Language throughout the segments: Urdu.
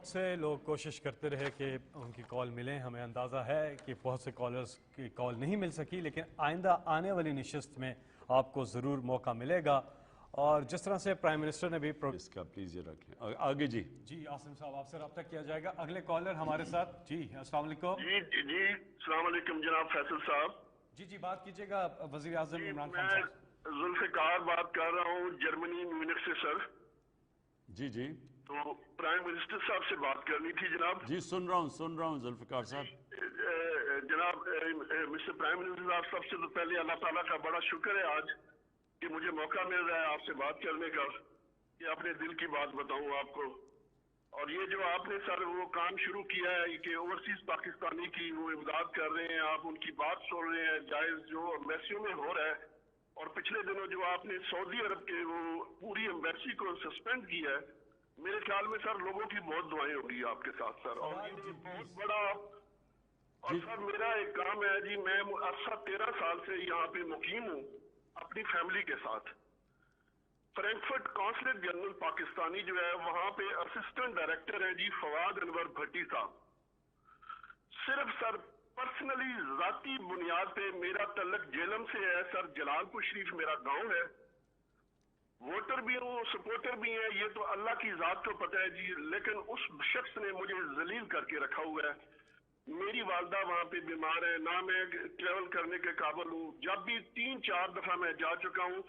بہت سے لوگ کوشش کرتے رہے کہ ان کی کال ملیں. ہمیں اندازہ ہے کہ بہت سے کالرز کی کال نہیں مل سکی, لیکن آئندہ آنے والی نشست میں آپ کو ضرور موقع ملے گا. اور جس طرح سے پرائم منسٹر نے بھی اس کا پلیز یہ رکھیں آگے. جی عاصم صاحب آپ سے رابطہ کیا جائے گا. اگلے کالر ہمارے ساتھ. جی السلام علیکم. جی السلام علیکم جناب فیصل صاحب. جی بات کیجیے گا وزیر اعظم عمران خان میں صاحب. ذوالفقار بات کر رہا ہوں جرمنی میونخ سے سر. جی تو پرائم منسٹر صاحب سے بات کرنی تھی جناب. جی سن رہا ہوں ذوالفقار صاحب. جناب مسٹر پرائم منسٹر صاحب, سب سے تو پہلے اللہ تعالیٰ کا بڑا شکر ہے آج کہ مجھے موقع مل رہا ہے آپ سے بات کرنے کا, کہ اپنے دل کی بات بتاؤں آپ کو. اور یہ جو آپ نے سر وہ کام شروع کیا ہے کہ اوورسیز پاکستانی کی وہ امداد کر رہے ہیں, آپ ان کی بات سن رہے ہیں, جائز جو ایمبیسیوں میں ہو رہا ہے. اور پچھلے دنوں جو آپ نے سعودی عرب کے وہ پوری ایمبیسی کو سسپینڈ کیا ہے, میرے خیال میں سر لوگوں کی بہت دعائیں ہوگی آپ کے ساتھ سر. اور یہ بہت بڑا. اور سر میرا ایک کام ہے جی, میں عرصہ 13 سال سے یہاں پہ مقیم ہوں اپنی فیملی کے ساتھ. فرینکفرٹ قونصلیٹ جنرل پاکستانی جو ہے وہاں پہ اسسٹنٹ ڈائریکٹر ہے جی فواد انور بھٹی صاحب. صرف سر پرسنلی ذاتی بنیاد پہ میرا تعلق جیلم سے ہے سر. جلال پور شریف میرا گاؤں ہے, ووٹر بھی ہوں سپورٹر بھی ہیں, یہ تو اللہ کی ذات کو پتہ ہے جی. لیکن اس شخص نے مجھے ذلیل کر کے رکھا ہوا ہے. میری والدہ وہاں پہ بیمار ہے, نہ میں ٹریول کرنے کے قابل ہوں. جب بھی 3-4 دفعہ میں جا چکا ہوں.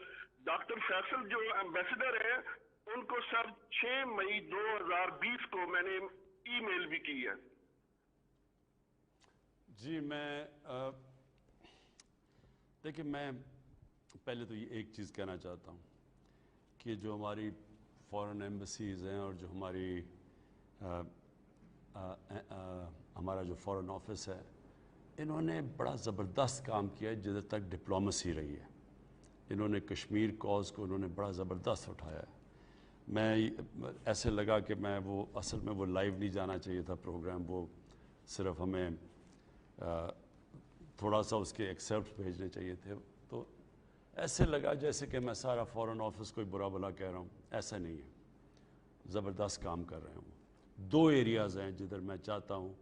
ڈاکٹر فیصل جو ایمبیسڈر ہیں ان کو سر 6 مئی 2020 کو میں نے ای میل بھی کی ہے. جی دیکھیں میں پہلے تو یہ ایک چیز کہنا چاہتا ہوں کہ جو ہماری فورن ایمبیسیز ہیں اور جو ہمارا جو فورن آفس ہے, انہوں نے بڑا زبردست کام کیا ہے جدھر تک ڈپلومسی رہی ہے. انہوں نے کشمیر کاز کو انہوں نے بڑا زبردست اٹھایا ہے. میں ایسے لگا کہ میں وہ اصل میں وہ لائیو نہیں جانا چاہیے تھا پروگرام, وہ صرف ہمیں تھوڑا سا اس کے ایکسیپٹ بھیجنے چاہیے تھے. تو ایسے لگا جیسے کہ میں سارا فورن آفس کوئی برا بلا کہہ رہا ہوں. ایسا نہیں ہے, زبردست کام کر رہے ہوں. 2 ایریاز ہیں جدھر میں چاہتا ہوں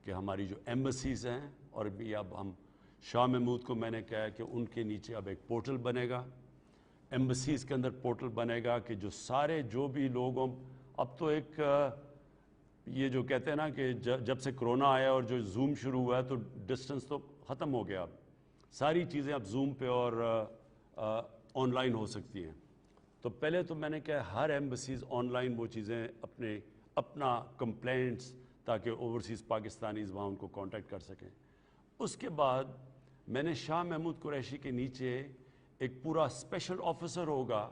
کہ ہماری جو ایمبیسیز ہیں, اور بھی اب ہم شاہ محمود کو میں نے کہا ہے کہ ان کے نیچے اب ایک پورٹل بنے گا, ایمبیسیز کے اندر پورٹل بنے گا کہ جو سارے جو بھی لوگوں, اب تو ایک یہ جو کہتے ہیں نا کہ جب سے کرونا آیا اور جو زوم شروع ہوا ہے تو ڈسٹنس تو ختم ہو گیا. اب ساری چیزیں اب زوم پہ اور آن لائن ہو سکتی ہیں. تو پہلے تو میں نے کہا ہر ایمبیسیز آن لائن وہ چیزیں اپنا کمپلینٹس, تاکہ اوورسیز پاکستانیز وہاں ان کو کانٹیکٹ کر سکیں. اس کے بعد میں نے شاہ محمود قریشی کے نیچے ایک پورا اسپیشل آفیسر ہوگا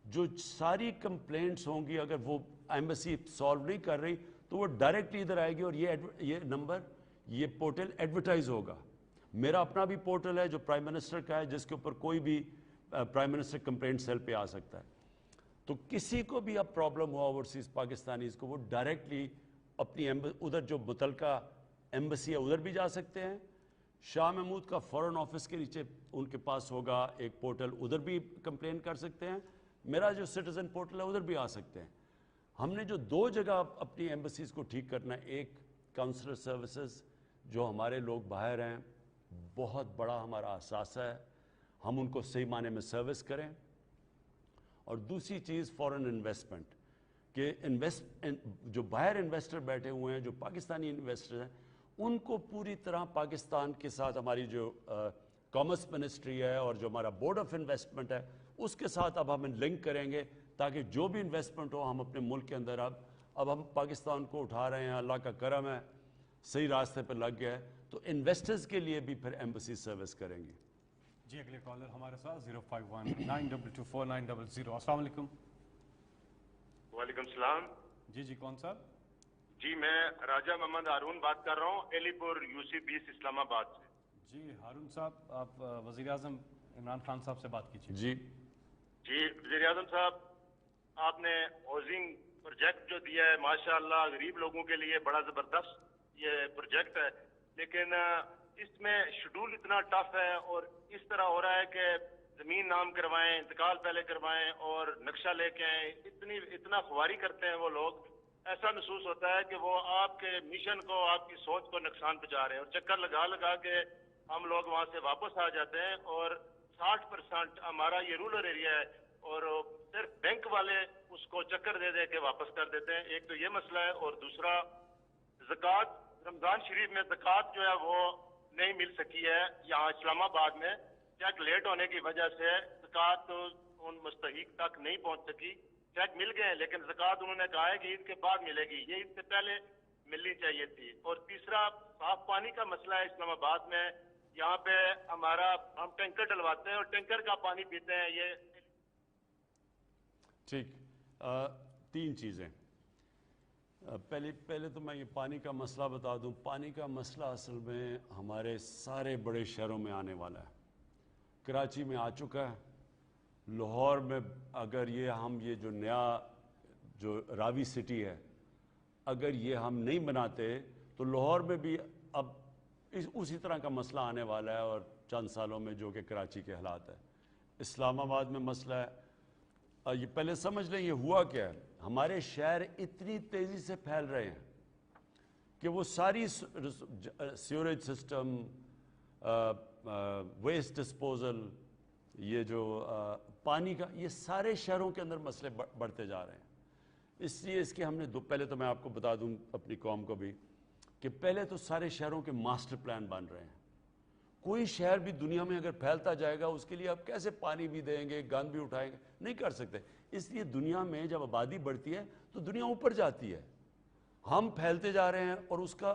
جو ساری کمپلینٹس ہوں گی, اگر وہ ایمبیسی سالو نہیں کر رہی تو وہ ڈائریکٹلی ادھر آئے گی اور یہ نمبر یہ پورٹل ایڈورٹائز ہوگا. میرا اپنا بھی پورٹل ہے جو پرائم منسٹر کا ہے, جس کے اوپر کوئی بھی پرائم منسٹر کمپلینٹ سیل پہ آ سکتا ہے. تو کسی کو بھی اب پرابلم ہوا اوورسیز پاکستانیز کو, وہ ڈائریکٹلی اپنی ادھر جو متعلقہ ایمبیسی ہے ادھر بھی جا سکتے ہیں. شاہ محمود کا فورن آفس کے نیچے ان کے پاس ہوگا ایک پورٹل, ادھر بھی کمپلین کر سکتے ہیں. میرا جو سٹیزن پورٹل ہے ادھر بھی آ سکتے ہیں. ہم نے جو 2 جگہ اپنی ایمبیسیز کو ٹھیک کرنا ہے, ایک کاؤنسلر سروسز جو ہمارے لوگ باہر ہیں, بہت بڑا ہمارا احساس ہے, ہم ان کو صحیح معنی میں سروس کریں. اور دوسری چیز فورن انویسٹمنٹ, کہ جو باہر انویسٹر بیٹھے ہوئے ہیں, جو پاکستانی انویسٹر ہیں, ان کو پوری طرح پاکستان کے ساتھ ہماری جو کامرس منسٹری ہے اور جو ہمارا بورڈ آف انویسٹمنٹ ہے اس کے ساتھ اب ہم لنک کریں گے, تاکہ جو بھی انویسٹمنٹ ہو ہم اپنے ملک کے اندر اب ہم پاکستان کو اٹھا رہے ہیں. اللہ کا کرم ہے, صحیح راستے پہ لگ گیا ہے, تو انویسٹرز کے لیے بھی پھر ایمبیسی سروس کریں گے. جی اگلے کالر ہمارے ساتھ 05192249000. السلام علیکم. وعلیکم السلام. جی کون صاحب؟ جی میں راجہ محمد ہارون بات کر رہا ہوں, ایلی پور UC 20 اسلام آباد سے. جی ہارون صاحب, آپ وزیر اعظم عمران خان صاحب سے بات کیجیے. جی وزیر اعظم صاحب, آپ نے ہاؤسنگ پروجیکٹ جو دیا ہے ماشاءاللہ غریب لوگوں کے لیے بڑا زبردست یہ پروجیکٹ ہے, لیکن اس میں شیڈول اتنا ٹف ہے اور اس طرح ہو رہا ہے کہ زمین نام کروائیں, انتقال پہلے کروائیں اور نقشہ لے کے آئیں, اتنا خواری کرتے ہیں وہ لوگ ایسا محسوس ہوتا ہے کہ وہ آپ کے مشن کو, آپ کی سوچ کو نقصان پہنچا رہے ہیں, اور چکر لگا لگا کے ہم لوگ وہاں سے واپس آ جاتے ہیں, اور 60% ہمارا یہ رورل ایریا ہے, اور صرف بینک والے اس کو چکر دے دے کے واپس کر دیتے ہیں. ایک تو یہ مسئلہ ہے, اور دوسرا زکوٰۃ, رمضان شریف میں زکوٰۃ جو ہے وہ نہیں مل سکی ہے یہاں اسلام آباد میں. چیک لیٹ ہونے کی وجہ سے زکوٰۃ ان مستحق تک نہیں پہنچ سکی. چیک مل گئے لیکن زکوٰۃ انہوں نے کہا ہے کہ عید کے بعد ملے گی, یہ عید سے پہلے ملنی چاہیے تھی. اور تیسرا صاف پانی کا مسئلہ ہے اسلام آباد میں. یہاں پہ ہم ٹینکر ڈلواتے ہیں اور ٹینکر کا پانی پیتے ہیں. یہ ٹھیک, 3 چیزیں. پہلے تو میں یہ پانی کا مسئلہ بتا دوں. پانی کا مسئلہ اصل میں ہمارے سارے بڑے شہروں میں آنے والا ہے. کراچی میں آ چکا ہے, لاہور میں اگر یہ جو نیا جو راوی سٹی ہے, اگر یہ ہم نہیں بناتے تو لاہور میں بھی اب اسی طرح کا مسئلہ آنے والا ہے, اور چند سالوں میں جو کہ کراچی کے حالات ہے. اسلام آباد میں مسئلہ ہے. یہ پہلے سمجھ لیں یہ ہوا کیا ہے. ہمارے شہر اتنی تیزی سے پھیل رہے ہیں کہ وہ ساری سیوریج سسٹم, ویسٹ ڈسپوزل, یہ جو پانی کا, یہ سارے شہروں کے اندر مسئلے بڑھتے جا رہے ہیں. اس لیے اس کے ہم نے پہلے تو میں آپ کو بتا دوں اپنی قوم کو بھی کہ پہلے تو سارے شہروں کے ماسٹر پلان بن رہے ہیں. کوئی شہر بھی دنیا میں اگر پھیلتا جائے گا اس کے لیے آپ کیسے پانی بھی دیں گے, گند بھی اٹھائیں گے, نہیں کر سکتے. اس لیے دنیا میں جب آبادی بڑھتی ہے تو دنیا اوپر جاتی ہے. ہم پھیلتے جا رہے ہیں, اور اس کا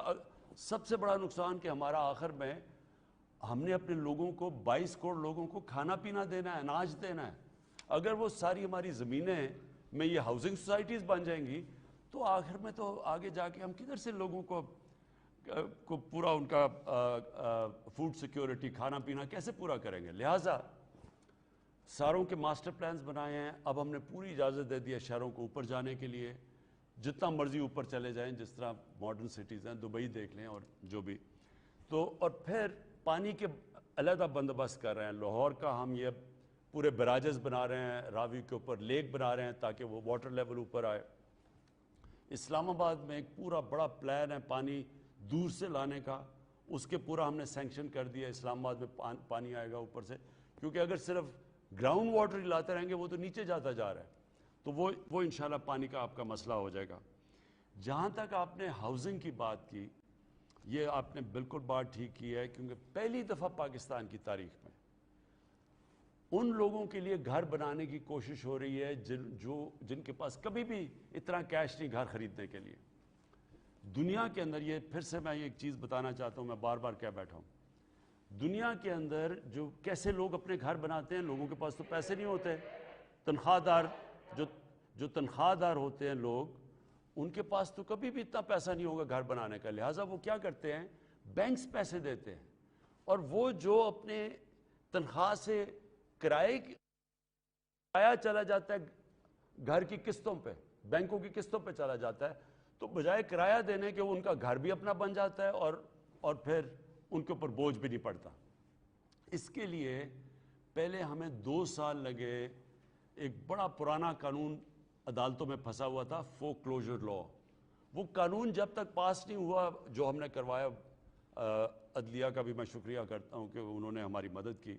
سب سے بڑا نقصان کہ ہمارا آخر میں ہم نے اپنے لوگوں کو 22 کروڑ لوگوں کو کھانا پینا دینا ہے, اناج دینا ہے. اگر وہ ساری ہماری زمینیں میں یہ ہاؤسنگ سوسائٹیز بن جائیں گی تو آخر میں تو آگے جا کے ہم کدھر سے لوگوں کو پورا ان کا فوڈ سیکیورٹی, کھانا پینا کیسے پورا کریں گے. لہٰذا ساروں کے ماسٹر پلانز بنائے ہیں. اب ہم نے پوری اجازت دے دی ہے شہروں کو اوپر جانے کے لیے, جتنا مرضی اوپر چلے جائیں, جس طرح ماڈرن سٹیز ہیں, دبئی دیکھ لیں اور جو بھی. تو اور پھر پانی کے علیحدہ بندوبست کر رہے ہیں. لاہور کا ہم یہ پورے براجز بنا رہے ہیں, راوی کے اوپر لیک بنا رہے ہیں تاکہ وہ واٹر لیول اوپر آئے. اسلام آباد میں ایک پورا بڑا پلان ہے پانی دور سے لانے کا, اس کے پورا ہم نے سینکشن کر دیا. اسلام آباد میں پانی آئے گا اوپر سے, کیونکہ اگر صرف گراؤنڈ واٹر ہی لاتے رہیں گے وہ تو نیچے جاتا جا رہا ہے. تو وہ انشاءاللہ پانی کا آپ کا مسئلہ ہو جائے گا. جہاں تک آپ نے ہاؤسنگ کی بات کی, یہ آپ نے بالکل بات ٹھیک کی ہے, کیونکہ پہلی دفعہ پاکستان کی تاریخ میں ان لوگوں کے لیے گھر بنانے کی کوشش ہو رہی ہے جن کے پاس کبھی بھی اتنا کیش نہیں گھر خریدنے کے لیے. دنیا کے اندر, یہ پھر سے میں ایک چیز بتانا چاہتا ہوں, میں بار بار کہہ بیٹھا ہوں, دنیا کے اندر جو کیسے لوگ اپنے گھر بناتے ہیں, لوگوں کے پاس تو پیسے نہیں ہوتے. تنخواہ دار جو تنخواہ دار ہوتے ہیں لوگ, ان کے پاس تو کبھی بھی اتنا پیسہ نہیں ہوگا گھر بنانے کا. لہٰذا وہ کیا کرتے ہیں, بینکس پیسے دیتے ہیں, اور وہ جو اپنے تنخواہ سے کرایہ چلا جاتا ہے گھر کی قسطوں پہ, بینکوں کی قسطوں پہ چلا جاتا ہے, تو بجائے کرایہ دینے کے ان کا گھر بھی اپنا بن جاتا ہے, اور پھر ان کے اوپر بوجھ بھی نہیں پڑتا. اس کے لیے پہلے ہمیں 2 سال لگے. ایک بڑا پرانا قانون عدالتوں میں پھنسا ہوا تھا, فورک کلوجر لا. وہ قانون جب تک پاس نہیں ہوا, جو ہم نے کروایا, عدلیہ کا بھی میں شکریہ کرتا ہوں کہ انہوں نے ہماری مدد کی.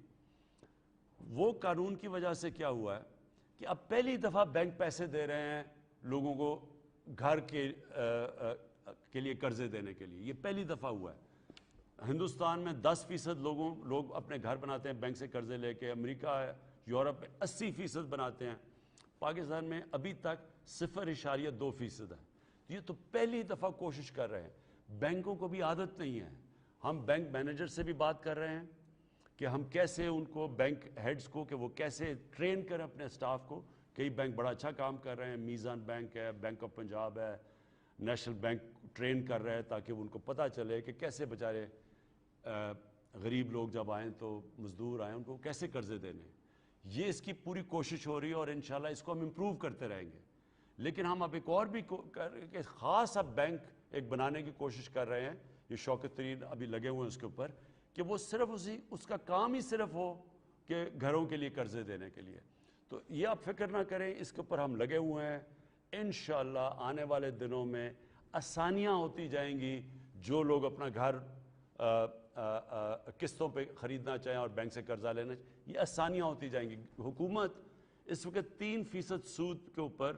وہ قانون کی وجہ سے کیا ہوا ہے کہ اب پہلی دفعہ بینک پیسے دے رہے ہیں لوگوں کو گھر کے لیے قرضے دینے کے لیے. یہ پہلی دفعہ ہوا ہے. ہندوستان میں 10% لوگ اپنے گھر بناتے ہیں بینک سے قرضے لے کے. امریکہ, یورپ میں 80% بناتے ہیں. پاکستان میں ابھی تک 0.2% ہے. یہ تو پہلی دفعہ کوشش کر رہے ہیں. بینکوں کو بھی عادت نہیں ہے. ہم بینک مینیجر سے بھی بات کر رہے ہیں کہ ہم کیسے ان کو, بینک ہیڈز کو, کہ وہ کیسے ٹرین کریں اپنے سٹاف کو. کئی بینک بڑا اچھا کام کر رہے ہیں, میزان بینک ہے, بینک آف پنجاب ہے, نیشنل بینک ٹرین کر رہے ہیں تاکہ ان کو پتہ چلے کہ کیسے بیچارے غریب لوگ جب آئیں تو مزدور آئیں, ان کو کیسے قرضے دینے. یہ اس کی پوری کوشش ہو رہی ہے, اور انشاءاللہ اس کو ہم امپروو کرتے رہیں گے. لیکن ہم اب ایک اور بھی کہ خاص اب بینک ایک بنانے کی کوشش کر رہے ہیں. یہ شوکت ترین ابھی لگے ہوئے ہیں اس کے اوپر, کہ وہ صرف اس کا کام ہی صرف ہو کہ گھروں کے لیے قرضے دینے کے لیے. تو یہ آپ فکر نہ کریں, اس کے اوپر ہم لگے ہوئے ہیں. انشاءاللہ آنے والے دنوں میں آسانیاں ہوتی جائیں گی. جو لوگ اپنا گھر قسطوں پہ خریدنا چاہیں اور بینک سے قرضہ لینا چاہیں, یہ آسانیاں ہوتی جائیں گی. حکومت اس وقت 3% سود کے اوپر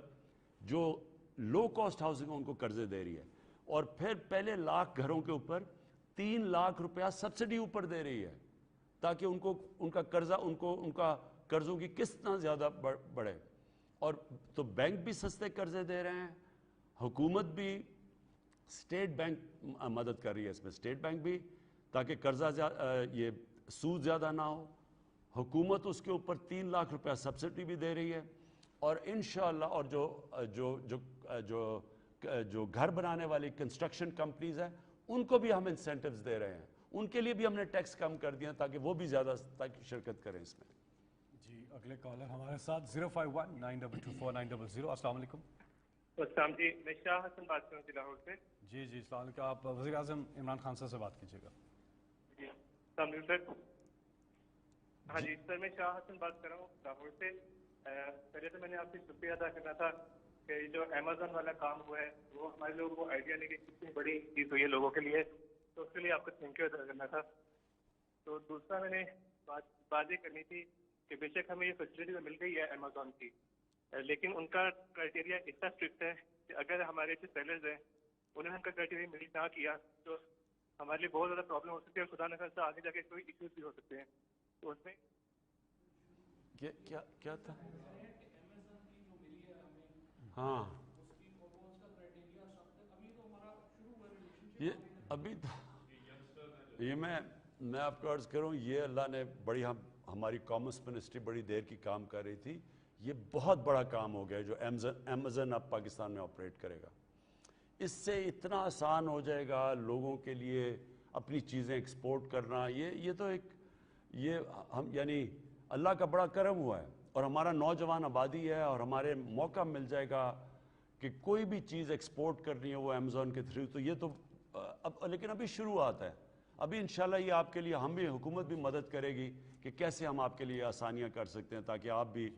جو لو کاسٹ ہاؤسنگ ان کو قرضے دے رہی ہے, اور پھر پہلے لاکھ گھروں کے اوپر 3 لاکھ روپیہ سبسڈی اوپر دے رہی ہے, تاکہ ان کا قرضہ ان کا قرضوں کی قسط نہ زیادہ بڑھے. اور تو بینک بھی سستے قرضے دے رہے ہیں, حکومت بھی, اسٹیٹ بینک مدد کر رہی ہے اس میں, اسٹیٹ بینک بھی, تاکہ قرضہ یہ سود زیادہ نہ ہو. حکومت اس کے اوپر 3 لاکھ روپیہ سبسڈی بھی دے رہی ہے. اور انشاءاللہ اور جو گھر بنانے والی کنسٹرکشن کمپنیز ہیں ان کو بھی ہم انسینٹیوز دے رہے ہیں, ان کے لیے بھی ہم نے ٹیکس کم کر دیا تاکہ وہ بھی زیادہ شرکت کریں اس میں. جی اگلے کالر ہمارے ساتھ 05192249000. السلام علیکم. السلام جی, میں شاہ حسن بات کر رہا ہوں لاہور سے. جی السلام علیکم. آپ وزیر اعظم عمران خان صاحب سے بات کیجیے گا. جی السلام علیکم سر. ہاں جی سر, میں شاہ حسن بات کر رہا ہوں لاہور سے. پہلے تو میں نے آپ سے شکریہ ادا کرنا تھا کہ جو امیزون والا کام ہوا ہے وہ ہمارے لوگوں کو آئیڈیا نہیں کہ کتنی بڑی چیز ہوئی ہے لوگوں کے لیے, تو اس کے لیے آپ کو تھینک یو ادا کرنا تھا. تو دوسرا میں نے بات یہ کرنی تھی کہ بے شک ہمیں یہ فیسلٹی تو مل گئی ہے امیزون کی, لیکن ان کا کرائٹیریا اتنا اسٹرکٹ ہے کہ اگر ہمارے جو سیلرز ہیں انہوں نے ان کا کرائٹیریا مل نہ کیا تو ہمارے لیے بہت زیادہ پرابلم ہو سکتی ہے, اور خدا نخواستہ آگے جا کے کوئی ایشوز بھی ہو سکتے ہیں. تو اس میں کیا تھا؟ ہاں یہ ابھی یہ میں آپ کو عرض کروں, یہ اللہ نے بڑی ہماری کامرس منسٹری بڑی دیر کی کام کر رہی تھی. یہ بہت بڑا کام ہو گیا جو امیزون اب پاکستان میں آپریٹ کرے گا. اس سے اتنا آسان ہو جائے گا لوگوں کے لیے اپنی چیزیں ایکسپورٹ کرنا. یہ تو ہم یعنی اللہ کا بڑا کرم ہوا ہے, اور ہمارا نوجوان آبادی ہے, اور ہمارے موقع مل جائے گا کہ کوئی بھی چیز ایکسپورٹ کرنی ہے وہ امیزون کے تھرو. تو یہ تو لیکن ابھی شروعات ہے. ابھی انشاءاللہ یہ آپ کے لیے ہم بھی, حکومت بھی مدد کرے گی کہ کیسے ہم آپ کے لیے آسانیاں کر سکتے ہیں تاکہ آپ بھی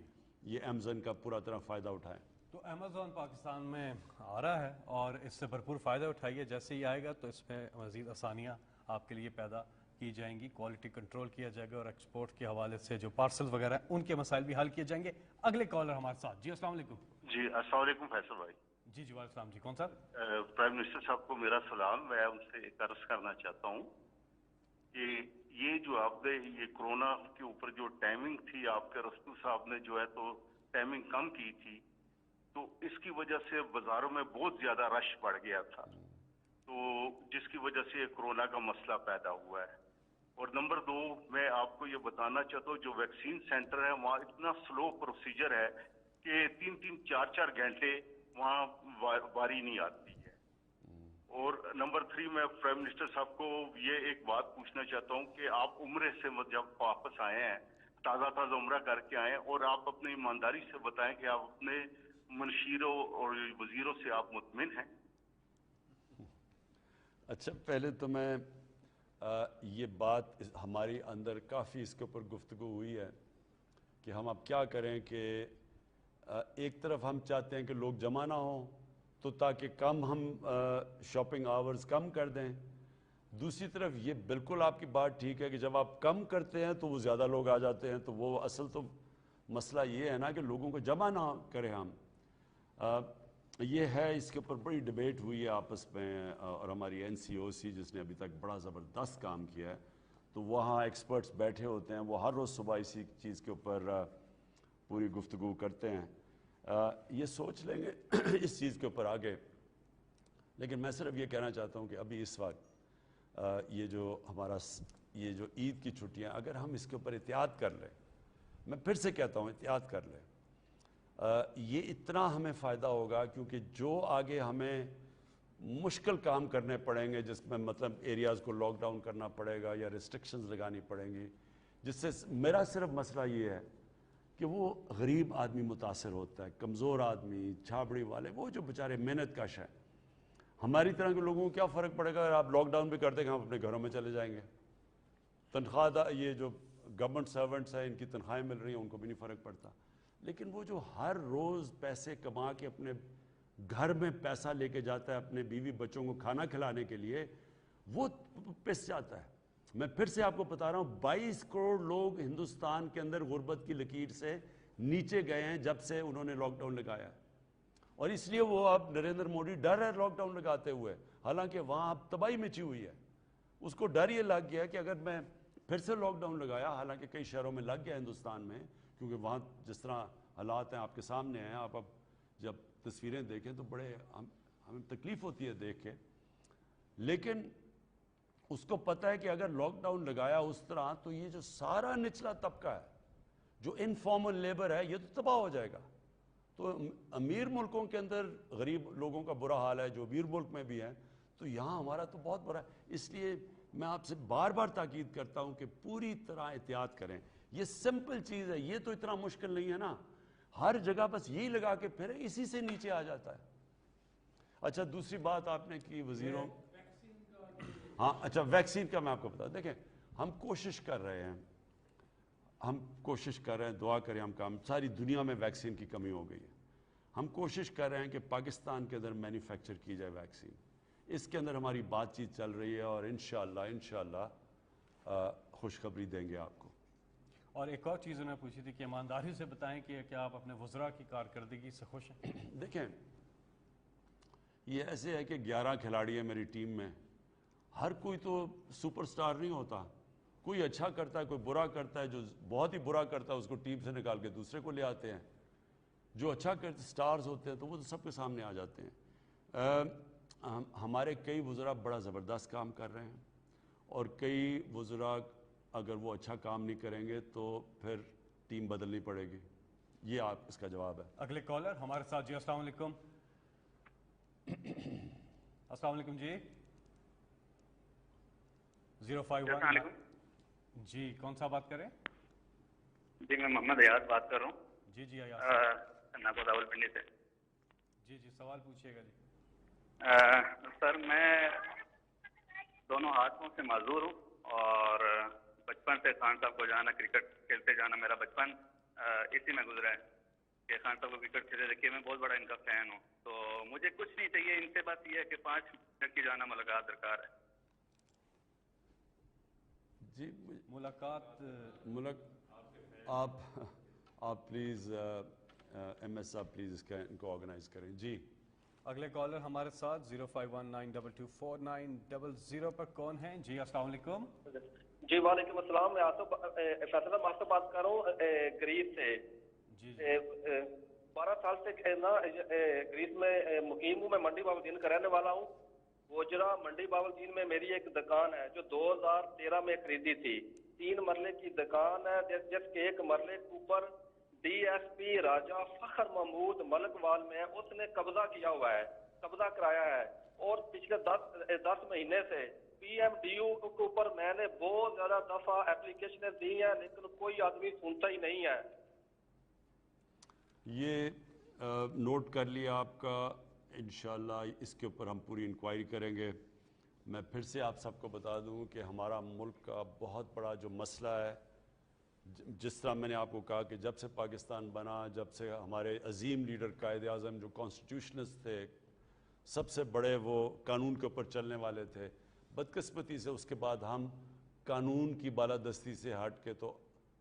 یہ امیزون کا پورا طرح فائدہ اٹھائیں. تو امیزون پاکستان میں آ رہا ہے اور اس سے بھرپور فائدہ اٹھائیے. جیسے ہی آئے گا تو اس میں مزید آسانیاں آپ کے لیے پیدا کی جائیں گی, کوالٹی کنٹرول کیا جائے گا, اور ایکسپورٹ کے حوالے سے جو پارسل وغیرہ ہیں ان کے مسائل بھی حل کیے جائیں گے. اگلے کالر ہمارے ساتھ. جی السلام علیکم. جی السلام علیکم فیصل بھائی. جی وعلیکم السلام. جی کون صاحب؟ پرائم منسٹر صاحب کو میرا سلام. میں ان سے ایک عرض کرنا چاہتا ہوں کہ یہ جو آپ نے یہ کرونا کے اوپر جو ٹائمنگ تھی, آپ کے رستو صاحب نے جو ہے تو ٹائمنگ کم کی تھی, تو اس کی وجہ سے بازاروں میں بہت زیادہ رش بڑھ گیا تھا, تو جس کی وجہ سے کرونا کا مسئلہ پیدا ہوا ہے. اور نمبر 2, میں آپ کو یہ بتانا چاہتا ہوں جو ویکسین سینٹر ہے وہاں اتنا سلو پروسیجر ہے کہ 3-3 4-4 گھنٹے وہاں باری نہیں آتی ہے. اور نمبر 3, میں پرائم منسٹر صاحب کو یہ ایک بات پوچھنا چاہتا ہوں کہ آپ عمرے سے جب واپس آئے ہیں, تازہ عمرہ کر کے آئے ہیں, اور آپ اپنی ایمانداری سے بتائیں کہ آپ اپنے منشیروں اور وزیروں سے آپ مطمئن ہیں؟ اچھا, پہلے تو میں یہ بات ہماری اندر کافی اس کے اوپر گفتگو ہوئی ہے کہ ہم اب کیا کریں کہ ایک طرف ہم چاہتے ہیں کہ لوگ جمع نہ ہوں تو تاکہ کم ہم شاپنگ آورز کم کر دیں. دوسری طرف یہ بالکل آپ کی بات ٹھیک ہے کہ جب آپ کم کرتے ہیں تو وہ زیادہ لوگ آ جاتے ہیں, تو وہ اصل تو مسئلہ یہ ہے نا کہ لوگوں کو جمع نہ کریں ہم. یہ ہے, اس کے اوپر بڑی ڈبیٹ ہوئی ہے آپس میں, اور ہماری NCOC جس نے ابھی تک بڑا زبردست کام کیا ہے, تو وہاں ایکسپرٹس بیٹھے ہوتے ہیں, وہ ہر روز صبح اسی چیز کے اوپر پوری گفتگو کرتے ہیں. یہ سوچ لیں گے اس چیز کے اوپر آگے. لیکن میں صرف یہ کہنا چاہتا ہوں کہ ابھی اس وقت یہ جو عید کی چھٹیاں, اگر ہم اس کے اوپر احتیاط کر لیں, میں پھر سے کہتا ہوں احتیاط کر لیں, یہ اتنا ہمیں فائدہ ہوگا. کیونکہ جو آگے ہمیں مشکل کام کرنے پڑیں گے, جس میں مطلب ایریاز کو لاک ڈاؤن کرنا پڑے گا یا ریسٹرکشنز لگانی پڑیں گی, جس سے میرا صرف مسئلہ یہ ہے کہ وہ غریب آدمی متاثر ہوتا ہے, کمزور آدمی, چھابڑی والے, وہ جو بیچارے محنت کش ہیں. ہماری طرح کے لوگوں کو کیا فرق پڑے گا اگر آپ لاک ڈاؤن بھی کر دیں گے, ہم اپنے گھروں میں چلے جائیں گے. تنخواہ یہ جو گورنمنٹ سرونٹس ہیں, ان کی تنخواہیں مل رہی ہیں, ان کو بھی نہیں فرق پڑتا. لیکن وہ جو ہر روز پیسے کما کے اپنے گھر میں پیسہ لے کے جاتا ہے اپنے بیوی بچوں کو کھانا کھلانے کے لیے، وہ پس جاتا ہے۔ میں پھر سے آپ کو بتا رہا ہوں 22 کروڑ لوگ ہندوستان کے اندر غربت کی لکیر سے نیچے گئے ہیں جب سے انہوں نے لاک ڈاؤن لگایا، اور اس لیے وہ اب نریندر مودی ڈر ہے لاک ڈاؤن لگاتے ہوئے، حالانکہ وہاں اب تباہی مچی ہوئی ہے۔ اس کو ڈر یہ لگ گیا کہ اگر میں پھر سے لاک ڈاؤن لگایا، حالانکہ کئی شہروں میں لگ گیا ہندوستان میں، کیونکہ وہاں جس طرح حالات ہیں آپ کے سامنے ہیں، آپ اب جب تصویریں دیکھیں تو بڑے ہمیں تکلیف ہوتی ہے دیکھ کے، لیکن اس کو پتہ ہے کہ اگر لاک ڈاؤن لگایا اس طرح تو یہ جو سارا نچلا طبقہ ہے جو انفارمل لیبر ہے یہ تو تباہ ہو جائے گا۔ تو امیر ملکوں کے اندر غریب لوگوں کا برا حال ہے جو امیر ملک میں بھی ہیں، تو یہاں ہمارا تو بہت برا ہے۔ اس لیے میں آپ سے بار بار تاکید کرتا ہوں کہ پوری طرح احتیاط کریں۔ یہ سمپل چیز ہے، یہ تو اتنا مشکل نہیں ہے نا، ہر جگہ بس یہی لگا کے پھر اسی سے نیچے آ جاتا ہے۔ اچھا دوسری بات آپ نے کی وزیروں، ہاں اچھا ویکسین کا میں آپ کو بتا، دیکھیں ہم کوشش کر رہے ہیں، دعا کریں ہم کام، ساری دنیا میں ویکسین کی کمی ہو گئی ہے، ہم کوشش کر رہے ہیں کہ پاکستان کے اندر مینوفیکچر کی جائے ویکسین، اس کے اندر ہماری بات چیت چل رہی ہے اور انشاءاللہ خوشخبری دیں گے آپ کو۔ اور ایک اور چیز انہوں نے پوچھی تھی کہ ایمانداری سے بتائیں کہ کیا آپ اپنے وزراء کی کارکردگی سے خوش ہیں؟ دیکھیں یہ ایسے ہے کہ 11 کھلاڑی ہیں میری ٹیم میں، ہر کوئی تو سپر سٹار نہیں ہوتا، کوئی اچھا کرتا ہے کوئی برا کرتا ہے، جو بہت ہی برا کرتا ہے اس کو ٹیم سے نکال کے دوسرے کو لے آتے ہیں، جو اچھا کرتے سٹارز ہوتے ہیں تو وہ تو سب کے سامنے آ جاتے ہیں۔ ہمارے کئی وزراء بڑا زبردست کام کر رہے ہیں، اور کئی وزراء اگر وہ اچھا کام نہیں کریں گے تو پھر ٹیم بدلنی پڑے گی، یہ آپ اس کا جواب ہے۔ اگلے کالر ہمارے ساتھ جی، السلام علیکم۔ السلام علیکم جی، 051 جی، کون سا بات کریں؟ جی میں محمد ایاز بات کر رہا ہوں، جی جی ایاز ناگو راولپنڈی سے۔ جی جی سوال پوچھیے گا جی۔ سر میں دونوں ہاتھوں سے معذور ہوں، اور بچپن سے خان صاحب کو جانا، کرکٹ کھیلتے جانا، میرا بچپن اسی میں گزرا ہے کہ خان صاحب کو کرکٹ کھیلتے دیکھیے، میں بہت بڑا ان کا فین ہوں، تو مجھے کچھ نہیں چاہیے ان سے، بس یہ ہے کہ 5 منٹ کی جانا ملاقات درکار ہے۔ جی ملاقات آپ پلیز ایم ایس صاحب پلیز ان کو آرگنائز کریں۔ جی اگلے کالر ہمارے ساتھ 0519224900 پر کون ہیں؟ جی السلام علیکم۔ جی وعلیکم السلام، میں آصف فیصل صاحب سے بات کر رہا ہوں گریس سے۔ جی 12 سال سے نا گریس میں مقیم ہوں، میں منڈی باولدین کا رہنے والا ہوں۔ گوجرا منڈی باولدین میں میری ایک دکان ہے جو 2013 میں خریدی تھی، 3 مرلے کی دکان ہے، جس کے ایک مرلے کے اوپر ڈی ایس پی راجہ فخر محمود ملک وال میں اس نے قبضہ کیا ہوا ہے، قبضہ کرایا ہے، اور پچھلے 10 مہینے سے پی ایم ڈی یو کے اوپر میں نے بہت زیادہ دفعہ اپلیکیشنیں دی ہیں، لیکن کوئی آدمی سنتا ہی نہیں ہے۔ یہ نوٹ کر لیا آپ کا، انشاءاللہ اس کے اوپر ہم پوری انکوائری کریں گے۔ میں پھر سے آپ سب کو بتا دوں کہ ہمارا ملک کا بہت بڑا جو مسئلہ ہے، جس طرح میں نے آپ کو کہا کہ جب سے پاکستان بنا، جب سے ہمارے عظیم لیڈر قائد اعظم جو کانسٹیٹیوشنسٹ تھے، سب سے بڑے وہ قانون کے اوپر چلنے والے تھے، بدقسمتی سے اس کے بعد ہم قانون کی بالادستی سے ہٹ کے تو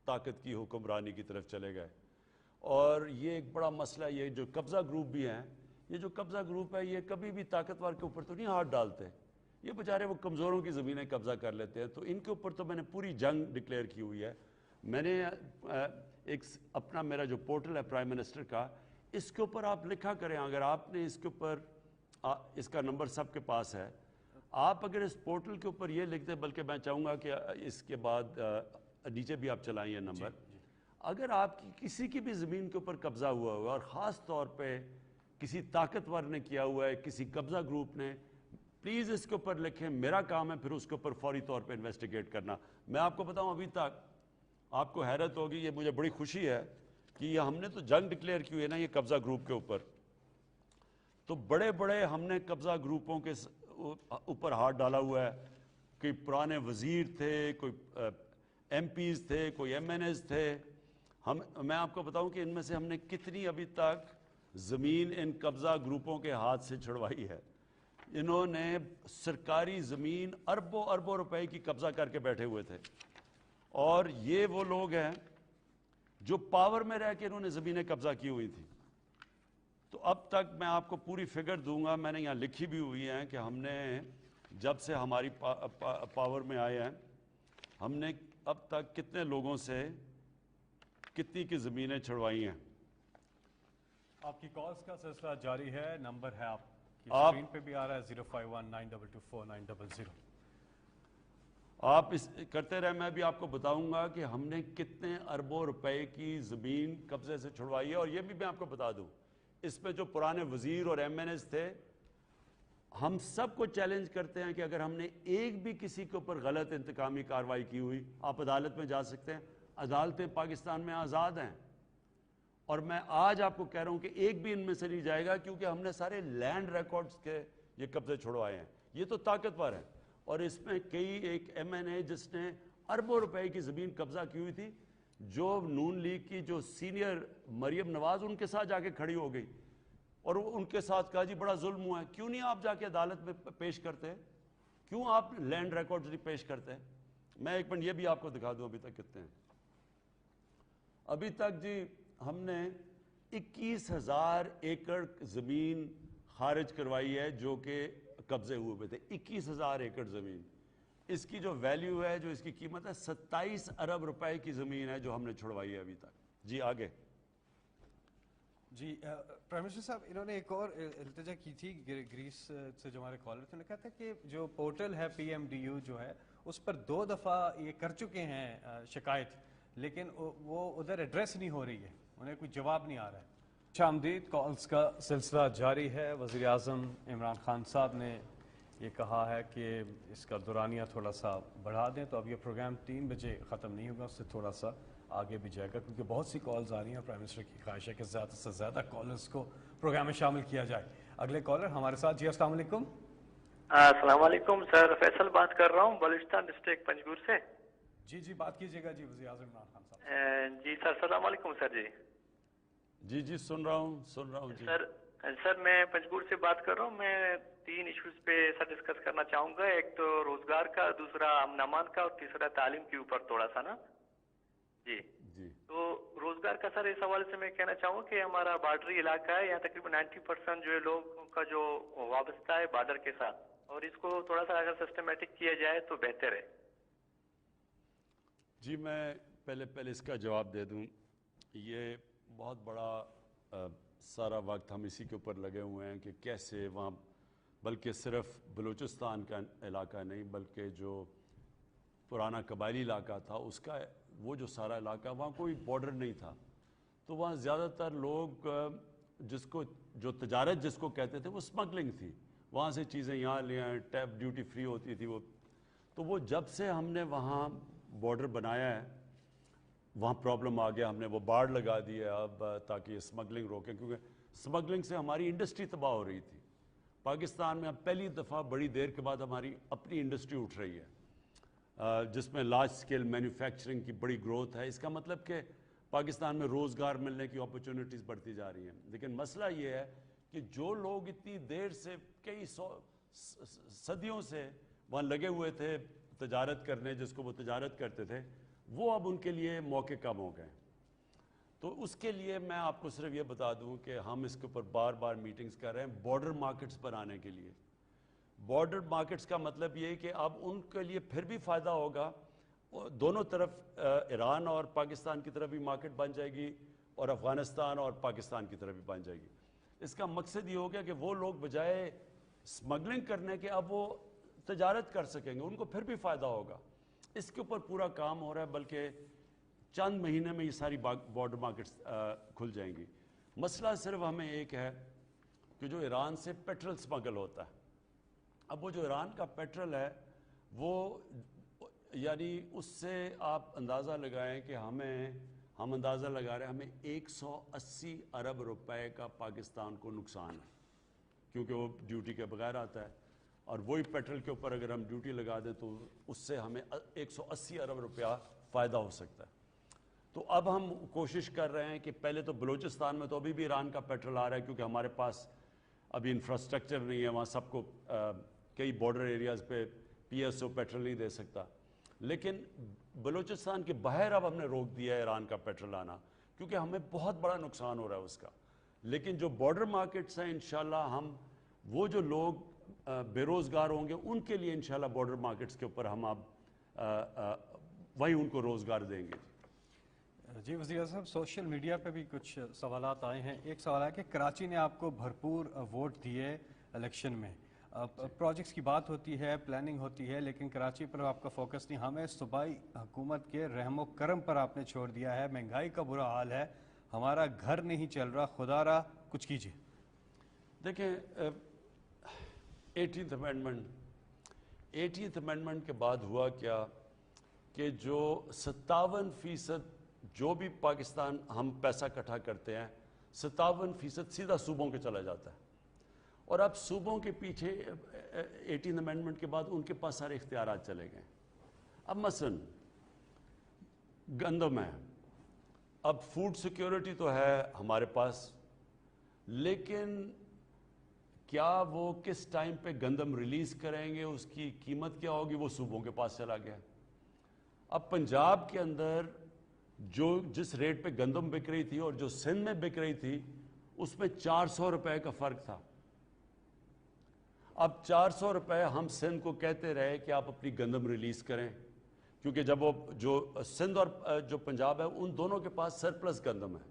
طاقت کی حکمرانی کی طرف چلے گئے، اور یہ ایک بڑا مسئلہ۔ یہ جو قبضہ گروپ بھی ہیں، یہ جو قبضہ گروپ ہے یہ کبھی بھی طاقتور کے اوپر تو نہیں ہاتھ ڈالتے، یہ بیچارے وہ کمزوروں کی زمینیں قبضہ کر لیتے ہیں، تو ان کے اوپر تو میں نے پوری جنگ ڈکلیئر کی ہوئی ہے۔ میں نے ایک اپنا میرا جو پورٹل ہے پرائم منسٹر کا، اس کے اوپر آپ لکھا کریں، اگر آپ نے اس کے اوپر اس کا نمبر سب کے پاس ہے، آپ اگر اس پورٹل کے اوپر یہ لکھ دیں، بلکہ میں چاہوں گا کہ اس کے بعد نیچے بھی آپ چلائیں یہ نمبر، اگر آپ کی کسی کی بھی زمین کے اوپر قبضہ ہوا ہوا اور خاص طور پہ کسی طاقتور نے کیا ہوا ہے، کسی قبضہ گروپ نے، پلیز اس کے اوپر لکھیں، میرا کام ہے پھر اس کے اوپر فوری طور پہ انویسٹیگیٹ کرنا۔ میں آپ کو بتاؤں ابھی تک آپ کو حیرت ہوگی، یہ مجھے بڑی خوشی ہے کہ یہ ہم نے تو جنگ ڈکلیئر کی ہوئی ہے نا یہ قبضہ گروپ کے اوپر، تو بڑے بڑے ہم نے قبضہ گروپوں کے اوپر ہاتھ ڈالا ہوا ہے، کوئی پرانے وزیر تھے، کوئی ایم پیز تھے، کوئی ایم این ایز تھے، میں آپ کو بتاؤں کہ ان میں سے ہم نے کتنی ابھی تک زمین ان قبضہ گروپوں کے ہاتھ سے چھڑوائی ہے. انہوں نے سرکاری زمین اربوں اربوں روپے کی قبضہ کر کے بیٹھے ہوئے تھے, اور یہ وہ لوگ ہیں جو پاور میں رہ کے انہوں نے زمینیں قبضہ کی ہوئی تھیں. تو اب تک میں آپ کو پوری فگر دوں گا, میں نے یہاں لکھی بھی ہوئی ہیں کہ ہم نے جب سے ہماری پاور میں آئے ہیں, ہم نے اب تک کتنے لوگوں سے کتنی کی زمینیں چھڑوائی ہیں. آپ کی کالز کا سلسلہ جاری ہے. نمبر ہے آپ کی اسکرین پہ بھی آ رہا ہے 0519224900. آپ اس کرتے رہے, میں بھی آپ کو بتاؤں گا کہ ہم نے کتنے اربوں روپے کی زمین قبضے سے چھڑوائی ہے. اور یہ بھی میں آپ کو بتا دوں, اس میں جو پرانے وزیر اور ایم این ایز تھے, ہم سب کو چیلنج کرتے ہیں کہ اگر ہم نے ایک بھی کسی کے اوپر غلط انتقامی کارروائی کی ہوئی, آپ عدالت میں جا سکتے ہیں. عدالتیں پاکستان میں آزاد ہیں, اور میں آج آپ کو کہہ رہا ہوں کہ ایک بھی ان میں سے نہیں جائے گا, کیونکہ ہم نے سارے لینڈ ریکارڈز کے یہ قبضے چھڑوائے ہیں. یہ تو طاقتور ہیں, اور اس میں کئی ایک ایم این اے جس نے اربوں روپے کی زمین قبضہ کی ہوئی تھی, جو نون لیگ کی جو سینئر مریم نواز ان کے ساتھ جا کے کھڑی ہو گئی, اور ان کے ساتھ کہا جی بڑا ظلم ہوا ہے. کیوں نہیں آپ جا کے عدالت میں پیش کرتے, کیوں آپ لینڈ ریکارڈز نہیں پیش کرتے؟ میں ایک منٹ یہ بھی آپ کو دکھا دوں ابھی تک کتنے ہیں. ابھی تک جی ہم نے 21,000 ایکڑ زمین خارج کروائی ہے جو کہ قبضے ہوئے تھے. 21,000 ایکڑ زمین, اس کی جو ویلیو ہے, جو اس کی قیمت ہے, 27 ارب روپے کی زمین ہے جو ہم نے چھڑوائی ہے ابھی تک. جی آگے. جی پرائم منسٹر صاحب, انہوں نے ایک اور التجا کی تھی گریس سے جو ہمارے کالر تھے, انہوں نے کہا تھا کہ جو پورٹل ہے پی ایم ڈی یو جو ہے, اس پر 2 دفعہ یہ کر چکے ہیں شکایت, لیکن وہ ادھر ایڈریس نہیں ہو رہی ہے, انہیں کوئی جواب نہیں آ رہا ہے. آمدید. کالز کا سلسلہ جاری ہے. وزیر اعظم عمران خان صاحب نے یہ کہا ہے کہ اس کا دورانیہ تھوڑا سا بڑھا دیں, تو اب یہ پروگرام 3 بجے ختم نہیں ہوگا, اس سے تھوڑا سا آگے بھی جائے گا, کیونکہ بہت سی کالز آ رہی ہیں. پرائم منسٹر کی خواہش ہے کہ زیادہ سے زیادہ کالرز کو پروگرام میں شامل کیا جائے. اگلے کالر ہمارے ساتھ. جی السلام علیکم. السلام علیکم سر, فیصل بات کر رہا ہوں بلوچستان ڈسٹرکٹ پنجگور سے. جی بات کیجیے گا. جی وزیر اعظم عمران خان صاحب. جی سر, السلام علیکم سر. جی سن رہا ہوں جی. سر میں پنجگور سے بات کر رہا ہوں. میں 3 ایشوز پہ سر ڈسکس کرنا چاہوں گا. ایک تو روزگار کا, دوسرا امن امان کا, اور تیسرا تعلیم کے اوپر تھوڑا سا نا. جی تو روزگار کا سر اس حوالے سے میں کہنا چاہوں کہ ہمارا بارڈری علاقہ ہے, یہاں تقریباً 90% جو ہے لوگوں کا جو وابستہ ہے بارڈر کے ساتھ, اور اس کو تھوڑا سا اگر سسٹمیٹک کیا جائے تو بہتر ہے. جی میں پہلے اس کا جواب دے دوں. یہ بہت بڑا سارا وقت ہم اسی کے اوپر لگے ہوئے ہیں کہ کیسے وہاں, بلکہ صرف بلوچستان کا علاقہ نہیں بلکہ جو پرانا قبائلی علاقہ تھا اس کا وہ جو سارا علاقہ, وہاں کوئی بارڈر نہیں تھا, تو وہاں زیادہ تر لوگ جو تجارت جس کو کہتے تھے وہ سمگلنگ تھی. وہاں سے چیزیں یہاں لے آئیں, ٹیپ ڈیوٹی فری ہوتی تھی وہ. تو وہ جب سے ہم نے وہاں بارڈر بنایا ہے وہاں پرابلم آ گیا, ہم نے وہ باڑ لگا دی ہے اب تاکہ اسمگلنگ روکیں, کیونکہ اسمگلنگ سے ہماری انڈسٹری تباہ ہو رہی تھی. پاکستان میں اب پہلی دفعہ بڑی دیر کے بعد ہماری اپنی انڈسٹری اٹھ رہی ہے جس میں لارج سکیل مینوفیکچرنگ کی بڑی گروتھ ہے. اس کا مطلب کہ پاکستان میں روزگار ملنے کی اپرچونٹیز بڑھتی جا رہی ہیں. لیکن مسئلہ یہ ہے کہ جو لوگ اتنی دیر سے کئی صدیوں سے وہاں لگے ہوئے تھے تجارت کرنے, جس کو وہ تجارت کرتے تھے, وہ اب ان کے لیے موقع کم ہو گئے. تو اس کے لیے میں آپ کو صرف یہ بتا دوں کہ ہم اس کے اوپر بار بار میٹنگز کر رہے ہیں بارڈر مارکیٹس پر آنے کے لیے. بارڈر مارکیٹس کا مطلب یہ ہے کہ اب ان کے لیے پھر بھی فائدہ ہوگا, دونوں طرف ایران اور پاکستان کی طرف بھی مارکیٹ بن جائے گی اور افغانستان اور پاکستان کی طرف بھی بن جائے گی. اس کا مقصد یہ ہو گیا کہ وہ لوگ بجائے سمگلنگ کرنے کے اب وہ تجارت کر سکیں گے, ان کو پھر بھی فائدہ ہوگا. اس کے اوپر پورا کام ہو رہا ہے, بلکہ چند مہینے میں یہ ساری بارڈر مارکیٹس کھل جائیں گی. مسئلہ صرف ہمیں ایک ہے کہ جو ایران سے پیٹرول سمگل ہوتا ہے, اب وہ جو ایران کا پیٹرول ہے وہ یعنی اس سے آپ اندازہ لگائیں کہ ہم اندازہ لگا رہے ہیں ہمیں 180 ارب روپے کا پاکستان کو نقصان ہے, کیونکہ وہ ڈیوٹی کے بغیر آتا ہے, اور وہی پیٹرول کے اوپر اگر ہم ڈیوٹی لگا دیں تو اس سے ہمیں 180 ارب روپیہ فائدہ ہو سکتا ہے. تو اب ہم کوشش کر رہے ہیں کہ پہلے تو بلوچستان میں تو ابھی بھی ایران کا پیٹرول آ رہا ہے کیونکہ ہمارے پاس ابھی انفراسٹرکچر نہیں ہے وہاں سب کو کئی بارڈر ایریاز پہ پی ایس او پیٹرول نہیں دے سکتا. لیکن بلوچستان کے باہر اب ہم نے روک دیا ہے ایران کا پیٹرول آنا کیونکہ ہمیں بہت بڑا نقصان ہو رہا ہے اس کا. لیکن جو بارڈر مارکیٹس ہیں انشاءاللہ ہم وہ جو لوگ بے روزگار ہوں گے ان کے لیے انشاءاللہ بارڈر مارکیٹس کے اوپر ہم اب وہی ان کو روزگار دیں گے. جی وزیر اعظم صاحب، سوشل میڈیا پہ بھی کچھ سوالات آئے ہیں. ایک سوال ہے کہ کراچی نے آپ کو بھرپور ووٹ دیے الیکشن میں، پروجیکٹس کی بات ہوتی ہے، پلاننگ ہوتی ہے، لیکن کراچی پر آپ کا فوکس نہیں. ہمیں صوبائی حکومت کے رحم و کرم پر آپ نے چھوڑ دیا ہے. مہنگائی کا برا حال ہے، ہمارا گھر نہیں چل رہا، خدا را کچھ کیجیے. دیکھیں 18th امینڈمنٹ کے بعد ہوا کیا کہ جو 57% جو بھی پاکستان ہم پیسہ اکٹھا کرتے ہیں 57% سیدھا صوبوں کے چلا جاتا ہے. اور اب صوبوں کے پیچھے 18 امینڈمنٹ کے بعد ان کے پاس سارے اختیارات چلے گئے. اب مثلا گندم ہے، اب فوڈ سیکیورٹی تو ہے ہمارے پاس، لیکن کیا وہ کس ٹائم پہ گندم ریلیز کریں گے، اس کی قیمت کیا ہوگی، وہ صوبوں کے پاس چلا گیا. اب پنجاب کے اندر جو جس ریٹ پہ گندم بک رہی تھی اور جو سندھ میں بک رہی تھی اس میں 400 روپے کا فرق تھا. اب 400 روپے ہم سندھ کو کہتے رہے کہ آپ اپنی گندم ریلیز کریں، کیونکہ جب وہ جو سندھ اور جو پنجاب ہے ان دونوں کے پاس سرپلس گندم ہے.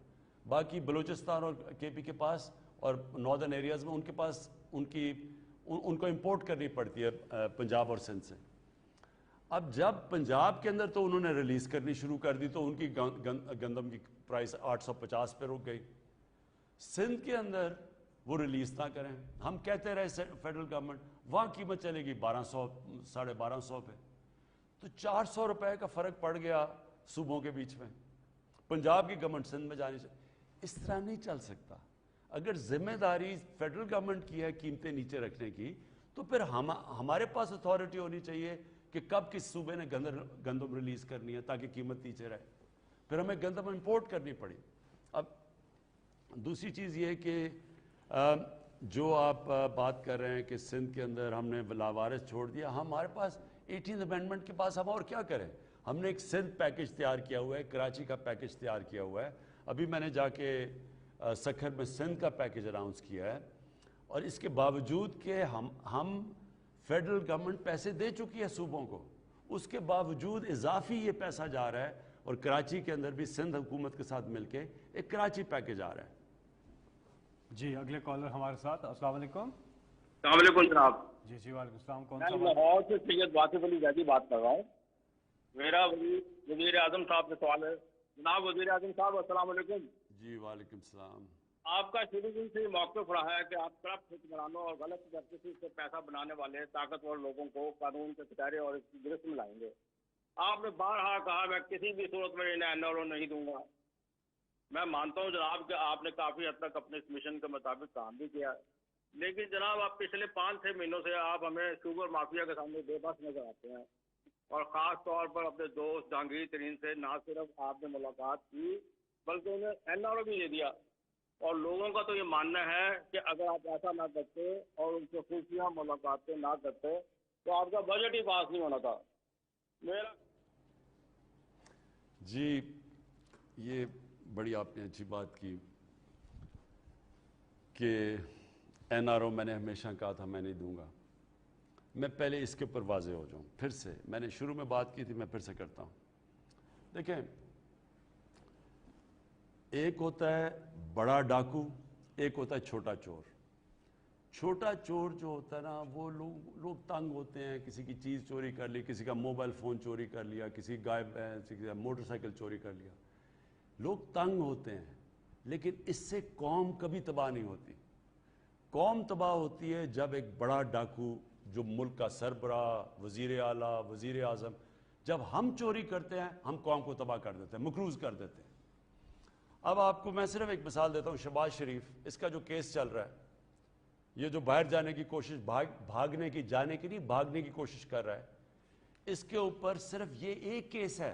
باقی بلوچستان اور کے پی کے پاس اور ناردرن ایریاز میں ان کے پاس ان کو امپورٹ کرنی پڑتی ہے پنجاب اور سندھ سے. اب جب پنجاب کے اندر تو انہوں نے ریلیز کرنی شروع کر دی تو ان کی گندم کی پرائس 850 پہ رک گئی. سندھ کے اندر وہ ریلیز نہ کریں، ہم کہتے رہے فیڈرل گورنمنٹ، وہاں قیمت چلے گی 1200 1250 پہ. تو 400 روپے کا فرق پڑ گیا صوبوں کے بیچ میں. پنجاب کی گورنمنٹ سندھ میں جانی چاہیے. اس طرح نہیں چل سکتا. اگر ذمہ داری فیڈرل گورنمنٹ کی ہے قیمتیں نیچے رکھنے کی تو پھر ہمارے پاس اتھارٹی ہونی چاہیے کہ کب کس صوبے نے گندم ریلیز کرنی ہے تاکہ قیمت نیچے رہے. پھر ہمیں گندم امپورٹ کرنی پڑی. اب دوسری چیز یہ کہ جو آپ بات کر رہے ہیں کہ سندھ کے اندر ہم نے لاوارث چھوڑ دیا، ہمارے پاس 18 امینڈمنٹ کے پاس ہم اور کیا کریں. ہم نے ایک سندھ پیکج تیار کیا ہوا ہے، کراچی کا پیکج تیار کیا ہوا ہے. ابھی میں نے جا کے سکھر میں سندھ کا پیکج اناؤنس کیا ہے. اور اس کے باوجود کہ ہم فیڈرل گورنمنٹ پیسے دے چکی ہے صوبوں کو، اس کے باوجود اضافی یہ پیسہ جا رہا ہے. اور کراچی کے اندر بھی سندھ حکومت کے ساتھ مل کے ایک کراچی پیکج آ رہا ہے. جی اگلے کالر ہمارے ساتھ. السلام علیکم. السلام علیکم جناب. جی وعلیکم السلام. کون میں سا لاہور سے سید واصف علی زیدی بات کر رہا ہوں. میرا وزیر اعظم صاحب سے سوال ہے. جناب وزیر اعظم صاحب السلام علیکم. جی وعلیکم السلام. آپ کا شروع دن سے موقف رہا ہے کہ آپ کرپٹ حکمرانوں اور غلط جسٹس سے پیسہ بنانے والے طاقتور لوگوں کو قانون کے کٹہرے اور اس کی گرفت میں لائیں گے. آپ نے بارہا کہا میں کسی بھی صورت میں انہیں NRO نہیں دوں گا. میں مانتا ہوں جناب کہ آپ نے کافی حد تک اپنے اس مشن کے مطابق کام بھی کیا ہے، لیکن جناب آپ پچھلے 5-6 مہینوں سے آپ ہمیں شوگر مافیا کے سامنے بے بس نظر آتے ہیں. اور خاص طور پر اپنے دوست جہانگیر ترین سے نہ صرف آپ نے ملاقات کی بلکہ انہیں NRO بھی دے دیا. اور لوگوں کا تو یہ ماننا ہے کہ اگر آپ ایسا نہ کرتے اور ان سے خفیہ ملاقاتیں نہ کرتے تو آپ کا بجٹ ہی پاس نہیں ہونا تھا. میرا جی یہ بڑی آپ نے اچھی بات کی کہ NRO میں نے ہمیشہ کہا تھا میں نہیں دوں گا. میں پہلے اس کے اوپر واضح ہو جاؤں. پھر سے میں نے شروع میں بات کی تھی، میں پھر سے کرتا ہوں. دیکھیں ایک ہوتا ہے بڑا ڈاکو، ایک ہوتا ہے چھوٹا چور. چھوٹا چور جو ہوتا ہے نا وہ لوگ تنگ ہوتے ہیں، کسی کی چیز چوری کر لی، کسی کا موبائل فون چوری کر لیا، کسی کا موٹر سائیکل چوری کر لیا. لوگ تنگ ہوتے ہیں، لیکن اس سے قوم کبھی تباہ نہیں ہوتی. قوم تباہ ہوتی ہے جب ایک بڑا ڈاکو جو ملک کا سربراہ، وزیر اعلیٰ، وزیر اعظم، جب ہم چوری کرتے ہیں ہم قوم کو تباہ کر دیتے ہیں، مقروض کر دیتے ہیں. اب آپ کو میں صرف ایک مثال دیتا ہوں. شہباز شریف، اس کا جو کیس چل رہا ہے، یہ جو باہر جانے کی کوشش، بھاگنے کی، جانے کی نہیں، بھاگنے کی کوشش کر رہا ہے، اس کے اوپر صرف یہ ایک کیس ہے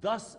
10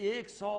100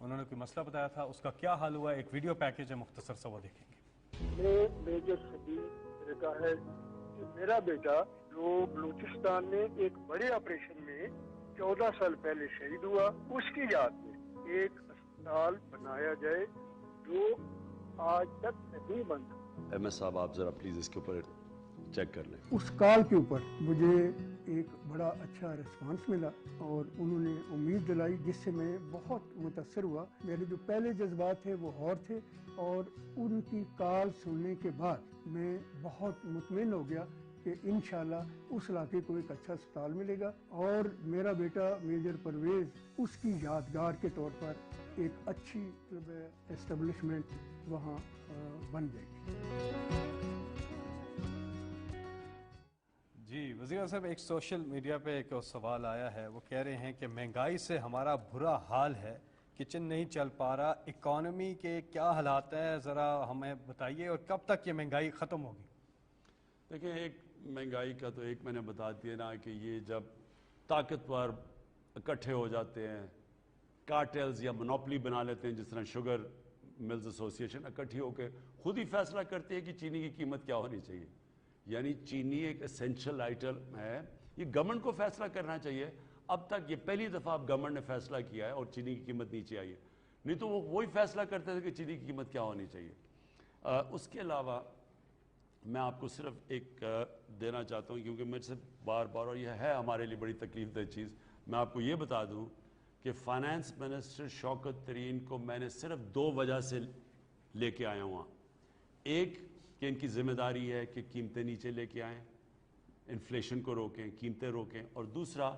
انہوں نے کوئی مسئلہ بتایا تھا، اس کا کیا حل ہوا، ایک ویڈیو پیکیج ہے، مختصر سا وہ دیکھیں گے۔ میں میجر صدیق کا ہے کہ میرا بیٹا جو بلوچستان میں ایک بڑے آپریشن میں 14 سال پہلے شہید ہوا، اس کی یاد میں ایک اسپتال بنایا جائے جو آج تک نہیں بنا۔ ایم ایس صاحب آپ ذرا پلیز اس کے اوپر چیک کر لیں۔ اس کال کے اوپر مجھے ایک بڑا اچھا ریسپانس ملا اور انہوں نے امید دلائی، جس سے میں بہت متاثر ہوا۔ میرے جو پہلے جذبات تھے وہ اور تھے، اور ان کی کال سننے کے بعد میں بہت مطمئن ہو گیا کہ انشاءاللہ اس علاقے کو ایک اچھا اسپتال ملے گا، اور میرا بیٹا میجر پرویز اس کی یادگار کے طور پر ایک اچھی اسٹیبلشمنٹ وہاں بن جائے گی۔ جی وزیر صاحب، ایک سوشل میڈیا پہ ایک سوال آیا ہے، وہ کہہ رہے ہیں کہ مہنگائی سے ہمارا برا حال ہے، کچن نہیں چل پا رہا، اکانومی کے کیا حالات ہیں، ذرا ہمیں بتائیے، اور کب تک یہ مہنگائی ختم ہوگی؟ دیکھیں، ایک مہنگائی کا تو ایک میں نے بتا دیا نا کہ یہ جب طاقتور اکٹھے ہو جاتے ہیں، کارٹیلز یا منوپلی بنا لیتے ہیں، جس طرح شوگر ملز ایسوسی ایشن اکٹھی ہو کے خود ہی فیصلہ کرتی ہے کہ چینی کی قیمت کیا ہونی چاہیے، یعنی چینی ایک اسینشل آئٹم ہے، یہ گورنمنٹ کو فیصلہ کرنا چاہیے۔ اب تک یہ پہلی دفعہ اب گورنمنٹ نے فیصلہ کیا ہے اور چینی کی قیمت نیچے آئی ہے، نہیں تو وہ وہی فیصلہ کرتے تھے کہ چینی کی قیمت کیا ہونی چاہیے۔ اس کے علاوہ میں آپ کو صرف ایک دینا چاہتا ہوں، کیونکہ میرے سے بار بار، اور یہ ہے ہمارے لیے بڑی تکلیف دہ چیز، میں آپ کو یہ بتا دوں کہ فائنانس منسٹر شوکت ترین کو میں نے صرف 2 وجہ سے لے کے آیا ہوں۔ ایک کہ ان کی ذمہ داری ہے کہ قیمتیں نیچے لے کے آئیں، انفلیشن کو روکیں، قیمتیں روکیں، اور دوسرا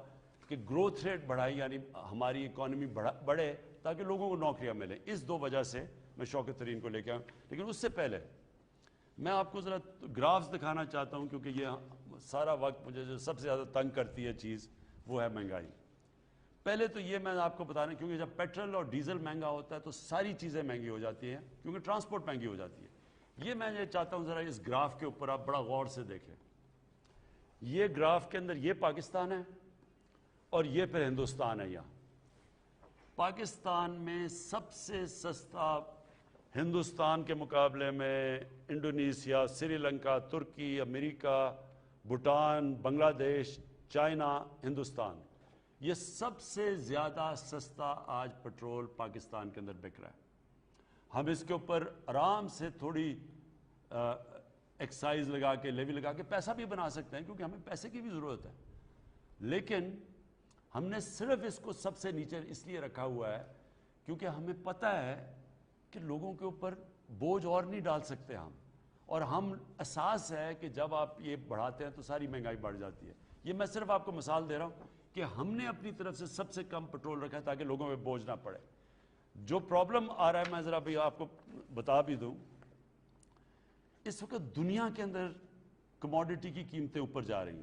کہ گروتھ ریٹ بڑھائی، یعنی ہماری اکانومی بڑھے تاکہ لوگوں کو نوکریاں ملیں۔ اس 2 وجہ سے میں شوکت ترین کو لے کے آیا ہوں۔ لیکن اس سے پہلے میں آپ کو ذرا گرافز دکھانا چاہتا ہوں، کیونکہ یہ سارا وقت مجھے جو سب سے زیادہ تنگ کرتی ہے چیز وہ ہے مہنگائی۔ پہلے تو یہ میں آپ کو بتا رہا ہوں، کیونکہ جب پیٹرول اور ڈیزل مہنگا ہوتا ہے تو ساری چیزیں مہنگی ہو جاتی ہیں، کیونکہ ٹرانسپورٹ مہنگی ہو جاتی ہے۔ یہ میں یہ چاہتا ہوں ذرا اس گراف کے اوپر آپ بڑا غور سے دیکھیں۔ یہ گراف کے اندر یہ پاکستان ہے اور یہ پھر ہندوستان ہے۔ یہاں پاکستان میں سب سے سستا ہندوستان کے مقابلے میں انڈونیشیا، سری لنکا، ترکی، امریکہ، بھوٹان، بنگلہ دیش، چائنا، ہندوستان، یہ سب سے زیادہ سستا آج پیٹرول پاکستان کے اندر بک رہا ہے۔ ہم اس کے اوپر آرام سے تھوڑی ایکسائز لگا کے، لیوی لگا کے پیسہ بھی بنا سکتے ہیں، کیونکہ ہمیں پیسے کی بھی ضرورت ہے، لیکن ہم نے صرف اس کو سب سے نیچے اس لیے رکھا ہوا ہے کیونکہ ہمیں پتہ ہے کہ لوگوں کے اوپر بوجھ اور نہیں ڈال سکتے ہم، اور ہم احساس ہے کہ جب آپ یہ بڑھاتے ہیں تو ساری مہنگائی بڑھ جاتی ہے۔ یہ میں صرف آپ کو مثال دے رہا ہوں کہ ہم نے اپنی طرف سے سب سے کم پیٹرول رکھا ہے تاکہ لوگوں پہ بوجھ نہ پڑے۔ جو پرابلم آ رہا ہے میں ذرا بھی آپ کو بتا بھی دوں، اس وقت دنیا کے اندر کموڈٹی کی قیمتیں اوپر جا رہی ہیں۔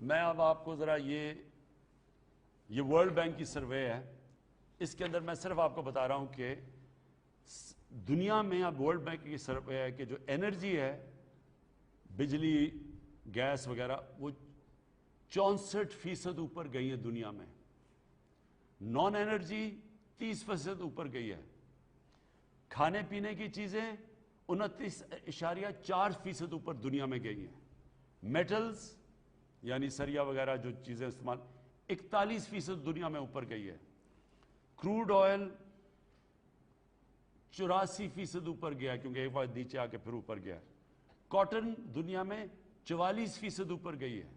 میں اب آپ کو ذرا یہ ورلڈ بینک کی سروے ہے، اس کے اندر میں صرف آپ کو بتا رہا ہوں کہ دنیا میں اب ورلڈ بینک کی سروے ہے کہ جو انرجی ہے، بجلی، گیس وغیرہ، وہ 64% اوپر گئی ہے دنیا میں، نان انرجی 30% اوپر گئی ہے، کھانے پینے کی چیزیں 29.4% اوپر دنیا میں گئی ہیں، میٹلز یعنی سریا وغیرہ جو چیزیں استعمال 41% دنیا میں اوپر گئی ہے، کروڈ آئل 84% اوپر گیا کیونکہ ایک بار نیچے آ کے پھر اوپر گیا، کاٹن دنیا میں 44% اوپر گئی ہے،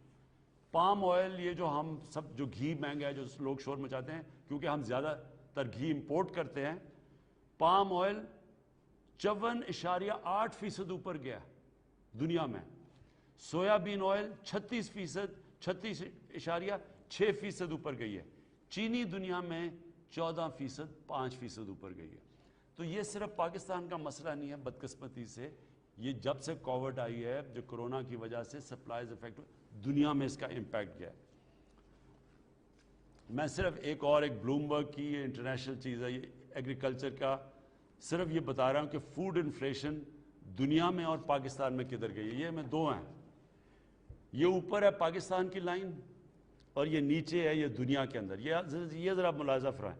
پام آئل یہ جو ہم سب جو گھی مہنگا ہے جو لوگ شور مچاتے ہیں کیونکہ ہم زیادہ تر گھی امپورٹ کرتے ہیں، پام آئل 54.8% اوپر گیا دنیا میں، سویا بین آئل 36.6% اوپر گئی ہے، چینی دنیا میں 14.5% اوپر گئی ہے۔ تو یہ صرف پاکستان کا مسئلہ نہیں ہے، بدقسمتی سے یہ جب سے کووڈ آئی ہے، جو کرونا کی وجہ سے سپلائز افیکٹ دنیا میں اس کا امپیکٹ گیا ہے۔ میں صرف ایک بلومبرگ کی یہ انٹرنیشنل چیز ہے، یہ ایگریکلچر کا، صرف یہ بتا رہا ہوں کہ فوڈ انفلیشن دنیا میں اور پاکستان میں کدھر گئی ہے۔ یہ میں 2 ہیں، یہ اوپر ہے پاکستان کی لائن اور یہ نیچے ہے یہ دنیا کے اندر۔ یہ ذرا ملاحظہ فرمائیں،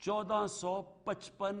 1455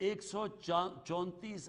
134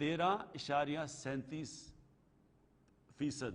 13.37%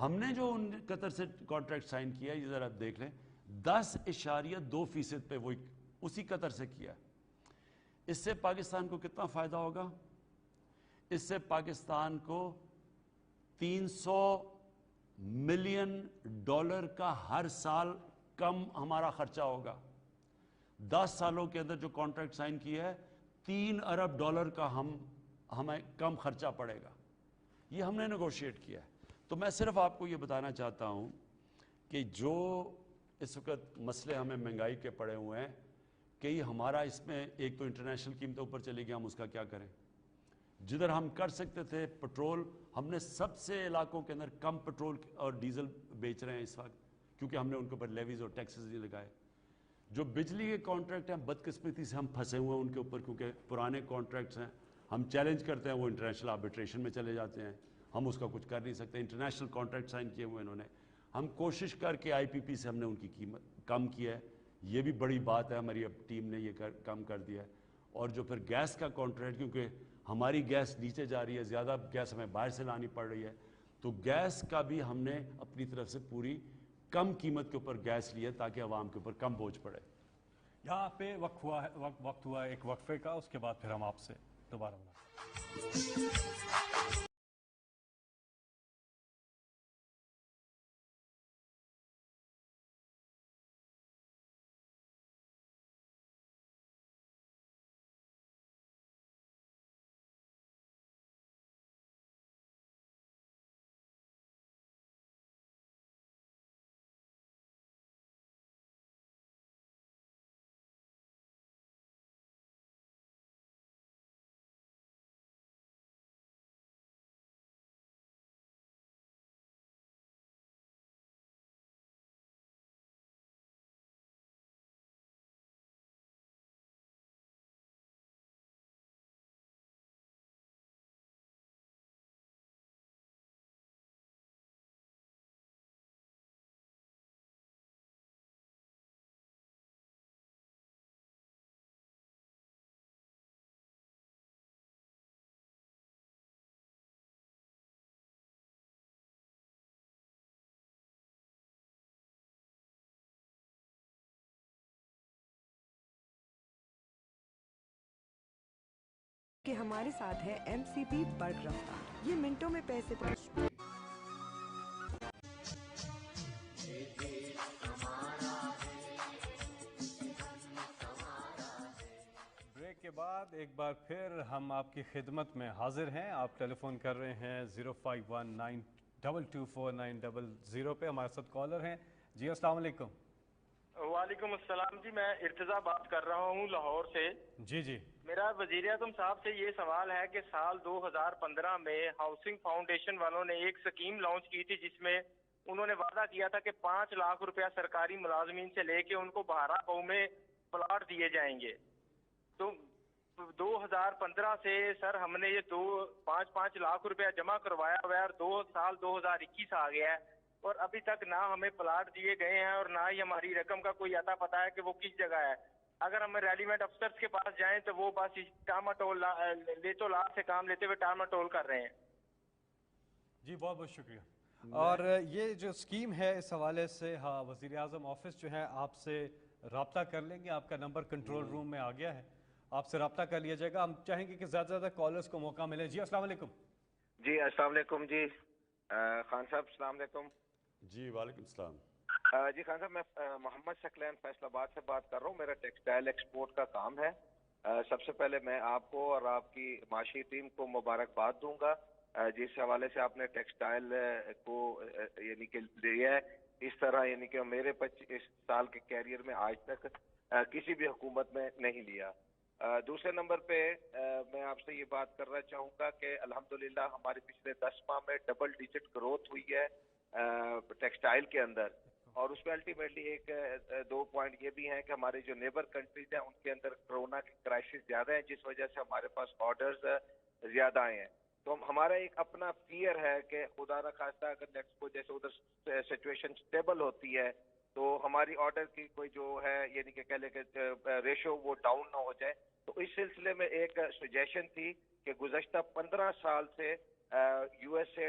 ہم نے جو ان قطر سے کانٹریکٹ سائن کیا یہ ذرا دیکھ لیں 10.2% پہ وہ اسی قطر سے کیا. اس سے پاکستان کو کتنا فائدہ ہوگا؟ اس سے پاکستان کو $300 ملین کا ہر سال کم ہمارا خرچہ ہوگا. 10 سالوں کے اندر جو کانٹریکٹ سائن کیا ہے $3 ارب کا ہمیں کم خرچہ پڑے گا. یہ ہم نے نیگوشیٹ کیا ہے. تو میں صرف آپ کو یہ بتانا چاہتا ہوں کہ جو اس وقت مسئلے ہمیں مہنگائی کے پڑے ہوئے ہیں کہ یہ ہمارا اس میں ایک تو انٹرنیشنل قیمتوں اوپر چلی گئی, ہم اس کا کیا کریں؟ جدھر ہم کر سکتے تھے پٹرول, ہم نے سب سے علاقوں کے اندر کم پٹرول اور ڈیزل بیچ رہے ہیں اس وقت کیونکہ ہم نے ان کے اوپر لیویز اور ٹیکسز نہیں لگائے. جو بجلی کے کانٹریکٹ ہیں بدقسمتی سے ہم پھنسے ہوئے ہیں ان کے اوپر کیونکہ پرانے کانٹریکٹس ہیں, ہم چیلنج کرتے ہیں وہ انٹرنیشنل آربیٹریشن میں چلے جاتے ہیں, ہم اس کا کچھ کر نہیں سکتے. انٹرنیشنل کانٹریکٹ سائن کیے ہوئے انہوں نے, ہم کوشش کر کے آئی پی پی سے ہم نے ان کی قیمت کم کیا ہے. یہ بھی بڑی بات ہے, ہماری اب ٹیم نے یہ کم کر دیا ہے. اور جو پھر گیس کا کانٹریکٹ, کیونکہ ہماری گیس نیچے جا رہی ہے, زیادہ گیس ہمیں باہر سے لانی پڑ رہی ہے, تو گیس کا بھی ہم نے اپنی طرف سے پوری کم قیمت کے اوپر گیس لی ہے تاکہ عوام کے اوپر کم بوجھ پڑے. یہاں پہ وقت ہوا ایک وقفے کا, اس کے بعد پھر ہم آپ سے دوبارہ کہ ہمارے ساتھ ہے ایم سی پی برق رفتار. یہ منٹوں میں پیسے بریک کے بعد ایک بار پھر ہم آپ کی خدمت میں حاضر ہیں. آپ ٹیلی فون کر رہے ہیں 0519224900 پہ. ہمارے ساتھ کالر ہیں. جی السلام علیکم. وعلیکم السلام جی, میں ارتضا بات کر رہا ہوں لاہور سے. جی جی, میرا وزیر اعظم صاحب سے یہ سوال ہے کہ سال 2015 میں ہاؤسنگ فاؤنڈیشن والوں نے ایک سکیم لانچ کی تھی جس میں انہوں نے وعدہ کیا تھا کہ 5 لاکھ روپیہ سرکاری ملازمین سے لے کے ان کو 12 گاؤں میں پلاٹ دیے جائیں گے. تو 2015 سے سر ہم نے یہ 5 لاکھ روپیہ جمع کروایا ہوا ہے اور سال 2021 آ گیا ہے اور ابھی تک نہ ہمیں پلاٹ دیے گئے ہیں اور نہ ہی ہماری رقم کا کوئی عطا پتہ ہے کہ وہ کس جگہ ہے. اگر ہم ریلیونٹ افسرز کے پاس جائیں تو وہ بس ٹاماٹول لیتو لا سے کام لیتے ہوئے ٹاماٹول کر رہے ہیں. جی بہت بہت شکریہ. اور یہ جو اسکیم ہے اس حوالے سے ہاں وزیر اعظم آفس جو ہے آپ سے رابطہ کر لیں گے. آپ کا نمبر کنٹرول روم میں آ گیا ہے, آپ سے رابطہ کر لیا جائے گا. ہم چاہیں گے کہ زیادہ سے زیادہ کالرز کو موقع ملے. جی السلام علیکم. جی السلام علیکم. جی خان صاحب السلام علیکم. جی وعلیکم السلام. جی خان صاحب, میں محمد ثقلین فیصل آباد سے بات کر رہا ہوں. میرا ٹیکسٹائل ایکسپورٹ کا کام ہے. سب سے پہلے میں آپ کو اور آپ کی معاشی ٹیم کو مبارکباد دوں گا جس حوالے سے آپ نے ٹیکسٹائل کو یعنی کہ لیا ہے. اس طرح یعنی کہ میرے 25 سال کے کیریئر میں آج تک کسی بھی حکومت میں نہیں لیا. دوسرے نمبر پہ میں آپ سے یہ بات کرنا چاہوں گا کہ الحمدللہ ہمارے پچھلے 10 ماہ میں ڈبل ڈیجٹ گروتھ ہوئی ہے ٹیکسٹائل کے اندر, اور اس میں الٹیمیٹلی ایک 2 پوائنٹ یہ بھی ہیں کہ ہمارے جو نیبر کنٹریز ہیں ان کے اندر کرونا کے کرائسس زیادہ ہیں جس وجہ سے ہمارے پاس آرڈرز زیادہ آئے ہیں. تو ہمارا ایک اپنا فیئر ہے کہ خدا نہ خواستہ اگر نیکسٹ کو جیسے ادھر سچویشن سٹیبل ہوتی ہے تو ہماری آرڈر کی کوئی جو ہے یعنی کہ کہہ لیں کہ ریشو وہ ڈاؤن نہ ہو جائے. تو اس سلسلے میں ایک سجیشن تھی کہ گزشتہ 15 سال سے USA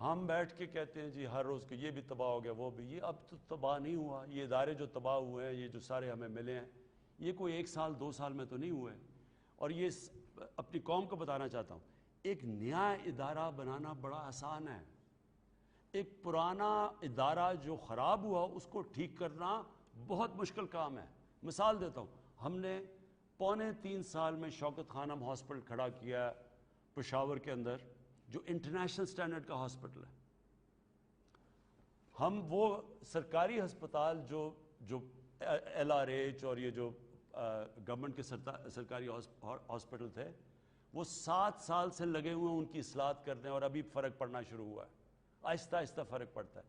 ہم بیٹھ کے کہتے ہیں جی ہر روز کو یہ بھی تباہ ہو گیا وہ بھی، یہ اب تو تباہ نہیں ہوا. یہ ادارے جو تباہ ہوئے ہیں، یہ جو سارے ہمیں ملے ہیں، یہ کوئی 1 سال 2 سال میں تو نہیں ہوئے. اور یہ اپنی قوم کو بتانا چاہتا ہوں، ایک نیا ادارہ بنانا بڑا آسان ہے. ایک پرانا ادارہ جو خراب ہوا اس کو ٹھیک کرنا بہت مشکل کام ہے. مثال دیتا ہوں، ہم نے 2.25 سال میں شوکت خانم ہاسپٹل کھڑا کیا پشاور کے اندر، جو انٹرنیشنل سٹینڈرڈ کا ہاسپٹل ہے. ہم وہ سرکاری ہسپتال جو LRH اور یہ جو گورنمنٹ کے سرکاری ہاسپٹل تھے، وہ 7 سال سے لگے ہوئے ہیں ان کی اصلاحات کرنے، اور ابھی فرق پڑنا شروع ہوا ہے. آہستہ آہستہ فرق پڑتا ہے.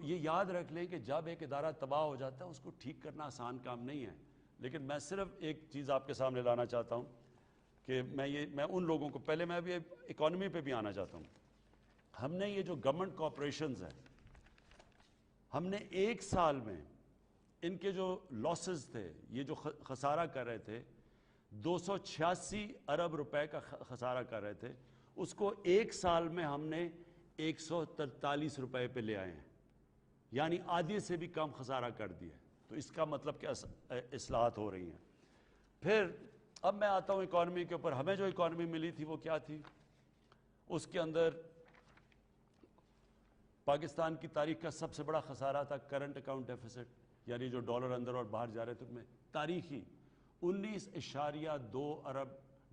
یہ یاد رکھ لیں کہ جب ایک ادارہ تباہ ہو جاتا ہے اس کو ٹھیک کرنا آسان کام نہیں ہے. لیکن میں صرف ایک چیز آپ کے سامنے لانا چاہتا ہوں کہ میں ان لوگوں کو، پہلے میں ابھی اکانومی پہ بھی آنا چاہتا ہوں. ہم نے یہ جو گورنمنٹ کارپوریشنز ہیں، ہم نے 1 سال میں ان کے جو لاسز تھے، یہ جو خسارہ کر رہے تھے، 286 ارب روپے کا خسارہ کر رہے تھے، اس کو 1 سال میں ہم نے 143 روپے پہ لے آئے ہیں. یعنی آدھے سے بھی کم خسارہ کر دیا. تو اس کا مطلب کہ اصلاحات ہو رہی ہیں. پھر اب میں آتا ہوں اکانومی کے اوپر. ہمیں جو اکانومی ملی تھی وہ کیا تھی؟ اس کے اندر پاکستان کی تاریخ کا سب سے بڑا خسارہ تھا کرنٹ اکاؤنٹ ڈیفیسٹ، یعنی جو ڈالر اندر اور باہر جا رہے تھے ان میں تاریخی 19.2 ارب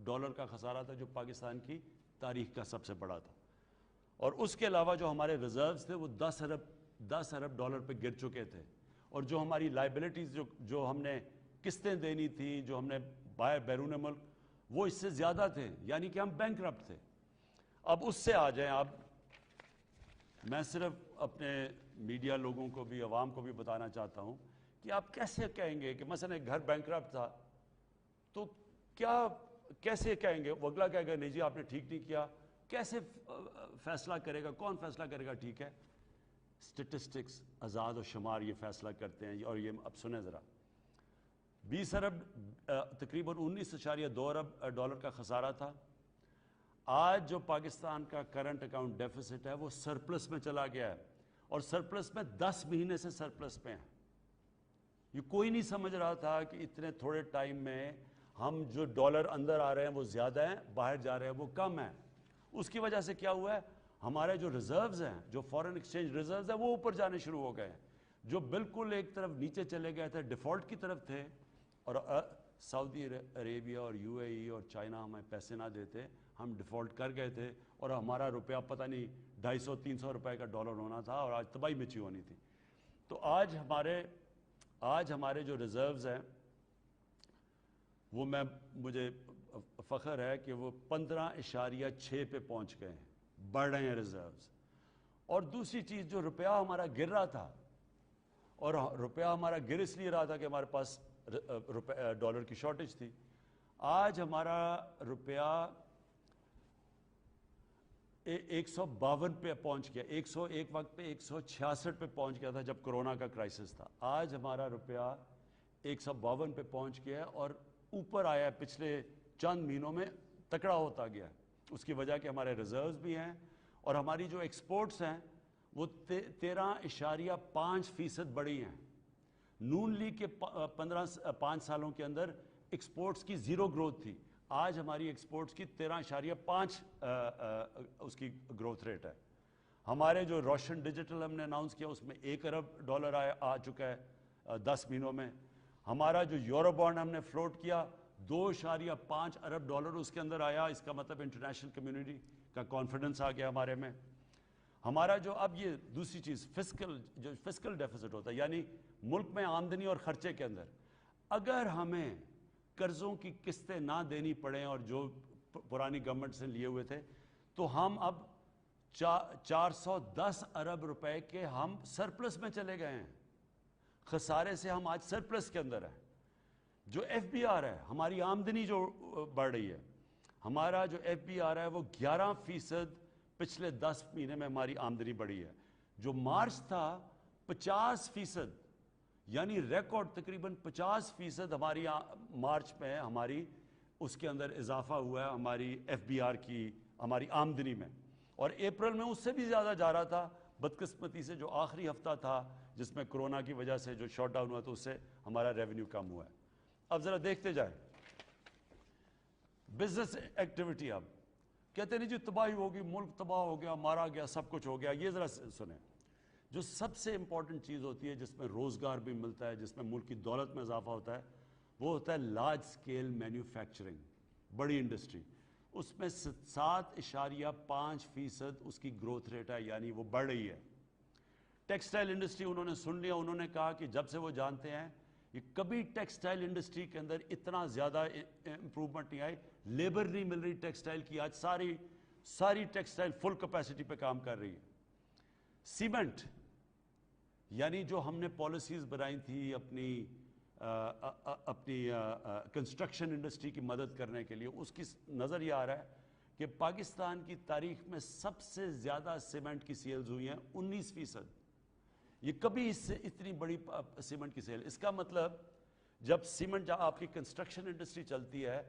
ڈالر کا خسارہ تھا، جو پاکستان کی تاریخ کا سب سے بڑا تھا. اور اس کے علاوہ جو ہمارے ریزروز تھے وہ 10 ارب ڈالر پہ گر چکے تھے. اور جو ہماری لائبلٹیز جو ہم نے قسطیں دینی تھی، جو ہم نے باہر بیرون ملک، وہ اس سے زیادہ تھے. یعنی کہ ہم بینکرپٹ تھے. اب اس سے آ جائیں. اب میں صرف اپنے میڈیا لوگوں کو بھی، عوام کو بھی بتانا چاہتا ہوں کہ آپ کیسے کہیں گے کہ مثلا ایک گھر بینکرپٹ تھا تو کیسے کہیں گے؟ وہ اگلا کہے گا نہیں جی آپ نے ٹھیک نہیں کیا. کیسے فیصلہ کرے گا؟ کون فیصلہ کرے گا ٹھیک ہے؟ سٹیٹسٹکس، اعداد و شمار یہ فیصلہ کرتے ہیں. اور یہ اب سنیں ذرا، 20 ارب تقریباً 19.2 ارب ڈالر کا خسارہ تھا. آج جو پاکستان کا کرنٹ اکاؤنٹ ڈیفیسٹ ہے وہ سرپلس میں چلا گیا ہے، اور سرپلس میں 10 مہینے سے سرپلس پہ ہیں. یہ کوئی نہیں سمجھ رہا تھا کہ اتنے تھوڑے ٹائم میں ہم جو ڈالر اندر آ رہے ہیں وہ زیادہ ہیں، باہر جا رہے ہیں وہ کم ہیں. اس کی وجہ سے کیا ہوا ہے؟ ہمارے جو ریزروز ہیں، جو فورن ایکسچینج ریزروز ہیں، وہ اوپر جانے شروع ہو گئے ہیں. جو بالکل ایک طرف نیچے چلے گئے تھے، ڈیفالٹ کی طرف تھے، اور سعودی عربیہ اور UAE اور چائنا ہمیں پیسے نہ دیتے، ہم ڈیفالٹ کر گئے تھے، اور ہمارا روپیہ پتہ نہیں 250-300 روپے کا ڈالر ہونا تھا، اور آج تباہی مچی ہونی تھی. تو آج ہمارے جو ریزروز ہیں وہ مجھے فخر ہے کہ وہ 15.6 پہ پہنچ گئے ہیں، بڑھ رہے ہیں ریزروز. اور دوسری چیز، جو روپیہ ہمارا گر رہا تھا، اور روپیہ ہمارا گر اس لیے رہا تھا کہ ہمارے پاس ڈالر کی شارٹیج تھی. آج ہمارا روپیہ 152 پہ پہنچ گیا. ایک وقت پہ 166 پہ پہنچ گیا تھا جب کرونا کا کرائسس تھا. آج ہمارا روپیہ 152 پہ پہنچ گیا ہے، اور اوپر آیا ہے. پچھلے چند مہینوں میں تکڑا ہوتا گیا ہے. اس کی وجہ کہ ہمارے ریزروز بھی ہیں، اور ہماری جو ایکسپورٹس ہیں وہ 13.5% بڑھی ہیں. نون لیگ کے 5 سالوں کے اندر ایکسپورٹس کی 0 گروتھ تھی. آج ہماری ایکسپورٹس کی 13.5 اس کی گروتھ ریٹ ہے. ہمارے جو روشن ڈیجیٹل ہم نے اناؤنس کیا، اس میں 1 ارب ڈالر آ چکا ہے 10 مہینوں میں. ہمارا جو یورو بانڈ ہم نے فلوٹ کیا، 2.5 ارب ڈالر اس کے اندر آیا. اس کا مطلب انٹرنیشنل کمیونٹی کا کانفیڈنس آ گیا ہمارے میں. ہمارا جو اب یہ دوسری چیز فسکل ڈیفیسٹ ہوتا ہے، یعنی ملک میں آمدنی اور خرچے کے اندر اگر ہمیں قرضوں کی قسطیں نہ دینی پڑیں، اور جو پرانی گورنمنٹ سے لیے ہوئے تھے، تو ہم اب 410 ارب روپے کے ہم سرپلس میں چلے گئے ہیں. خسارے سے ہم آج سرپلس کے اندر ہیں. جو FBR ہے، ہماری آمدنی جو بڑھ رہی ہے، ہمارا جو FBR ہے وہ 11% پچھلے 10 مہینے میں ہماری آمدنی بڑھی ہے. جو مارچ تھا 50%، یعنی ریکارڈ تقریباً 50% ہماری مارچ میں ہماری اس کے اندر اضافہ ہوا ہے ہماری FBR کی، ہماری آمدنی میں. اور اپریل میں اس سے بھی زیادہ جا رہا تھا. بدقسمتی سے جو آخری ہفتہ تھا جس میں کرونا کی وجہ سے جو شاٹ ڈاؤن ہوا تو اس سے ہمارا ریونیو کم ہوا ہے. اب ذرا دیکھتے جائیں بزنس ایکٹیویٹی. اب کہتے نہیں جی تباہی ہوگی, ملک تباہ ہو گیا, مارا گیا, سب کچھ ہو گیا. یہ ذرا سنیں, جو سب سے امپورٹنٹ چیز ہوتی ہے جس میں روزگار بھی ملتا ہے, جس میں ملک کی دولت میں اضافہ ہوتا ہے, وہ ہوتا ہے لارج سکیل مینوفیکچرنگ, بڑی انڈسٹری. اس میں 7.5% اس کی گروتھ ریٹ ہے, یعنی وہ بڑھ رہی ہے. ٹیکسٹائل انڈسٹری انہوں نے سن لیا, انہوں نے کہا کہ جب سے وہ جانتے ہیں کہ کبھی ٹیکسٹائل انڈسٹری کے اندر اتنا زیادہ امپروومنٹ نہیں آئی, لیبر نہیں مل رہی ٹیکسٹائل کی. آج ساری ٹیکسٹائل فل کیپیسٹی پہ کام کر رہی ہے. سیمنٹ, یعنی جو ہم نے پالیسیز بنائی تھی اپنی کنسٹرکشن انڈسٹری کی مدد کرنے کے لیے, اس کی نظر یہ آ رہا ہے کہ پاکستان کی تاریخ میں سب سے زیادہ سیمنٹ کی سیلز ہوئی ہیں 19%. یہ کبھی اس سے اتنی بڑی سیمنٹ کی سیل. اس کا مطلب جب سیمنٹ آپ کی کنسٹرکشن انڈسٹری چلتی ہے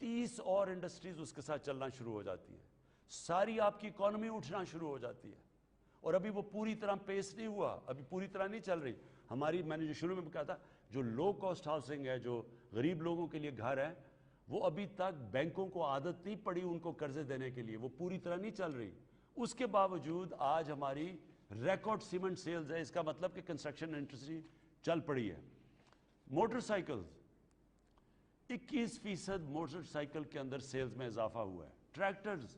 30 اور انڈسٹریز اس کے ساتھ چلنا شروع ہو جاتی ہیں, ساری آپ کی اکانومی اٹھنا شروع ہو جاتی ہے. اور ابھی وہ پوری طرح پیس نہیں ہوا, ابھی پوری طرح نہیں چل رہی ہماری. میں نے جو شروع میں کہا تھا جو لو کاسٹ ہاؤسنگ ہے, جو غریب لوگوں کے لیے گھر ہیں, وہ ابھی تک بینکوں کو عادت نہیں پڑی ان کو قرضے دینے کے لیے, وہ پوری طرح نہیں چل رہی. اس کے باوجود آج ہماری ریکارڈ سیمنٹ سیلز ہے. اس کا مطلب کہ کنسٹرکشن انڈسٹری چل پڑی ہے. موٹر سائیکل 21% موٹر سائیکل کے اندر سیلز میں اضافہ ہوا ہے. ٹریکٹرز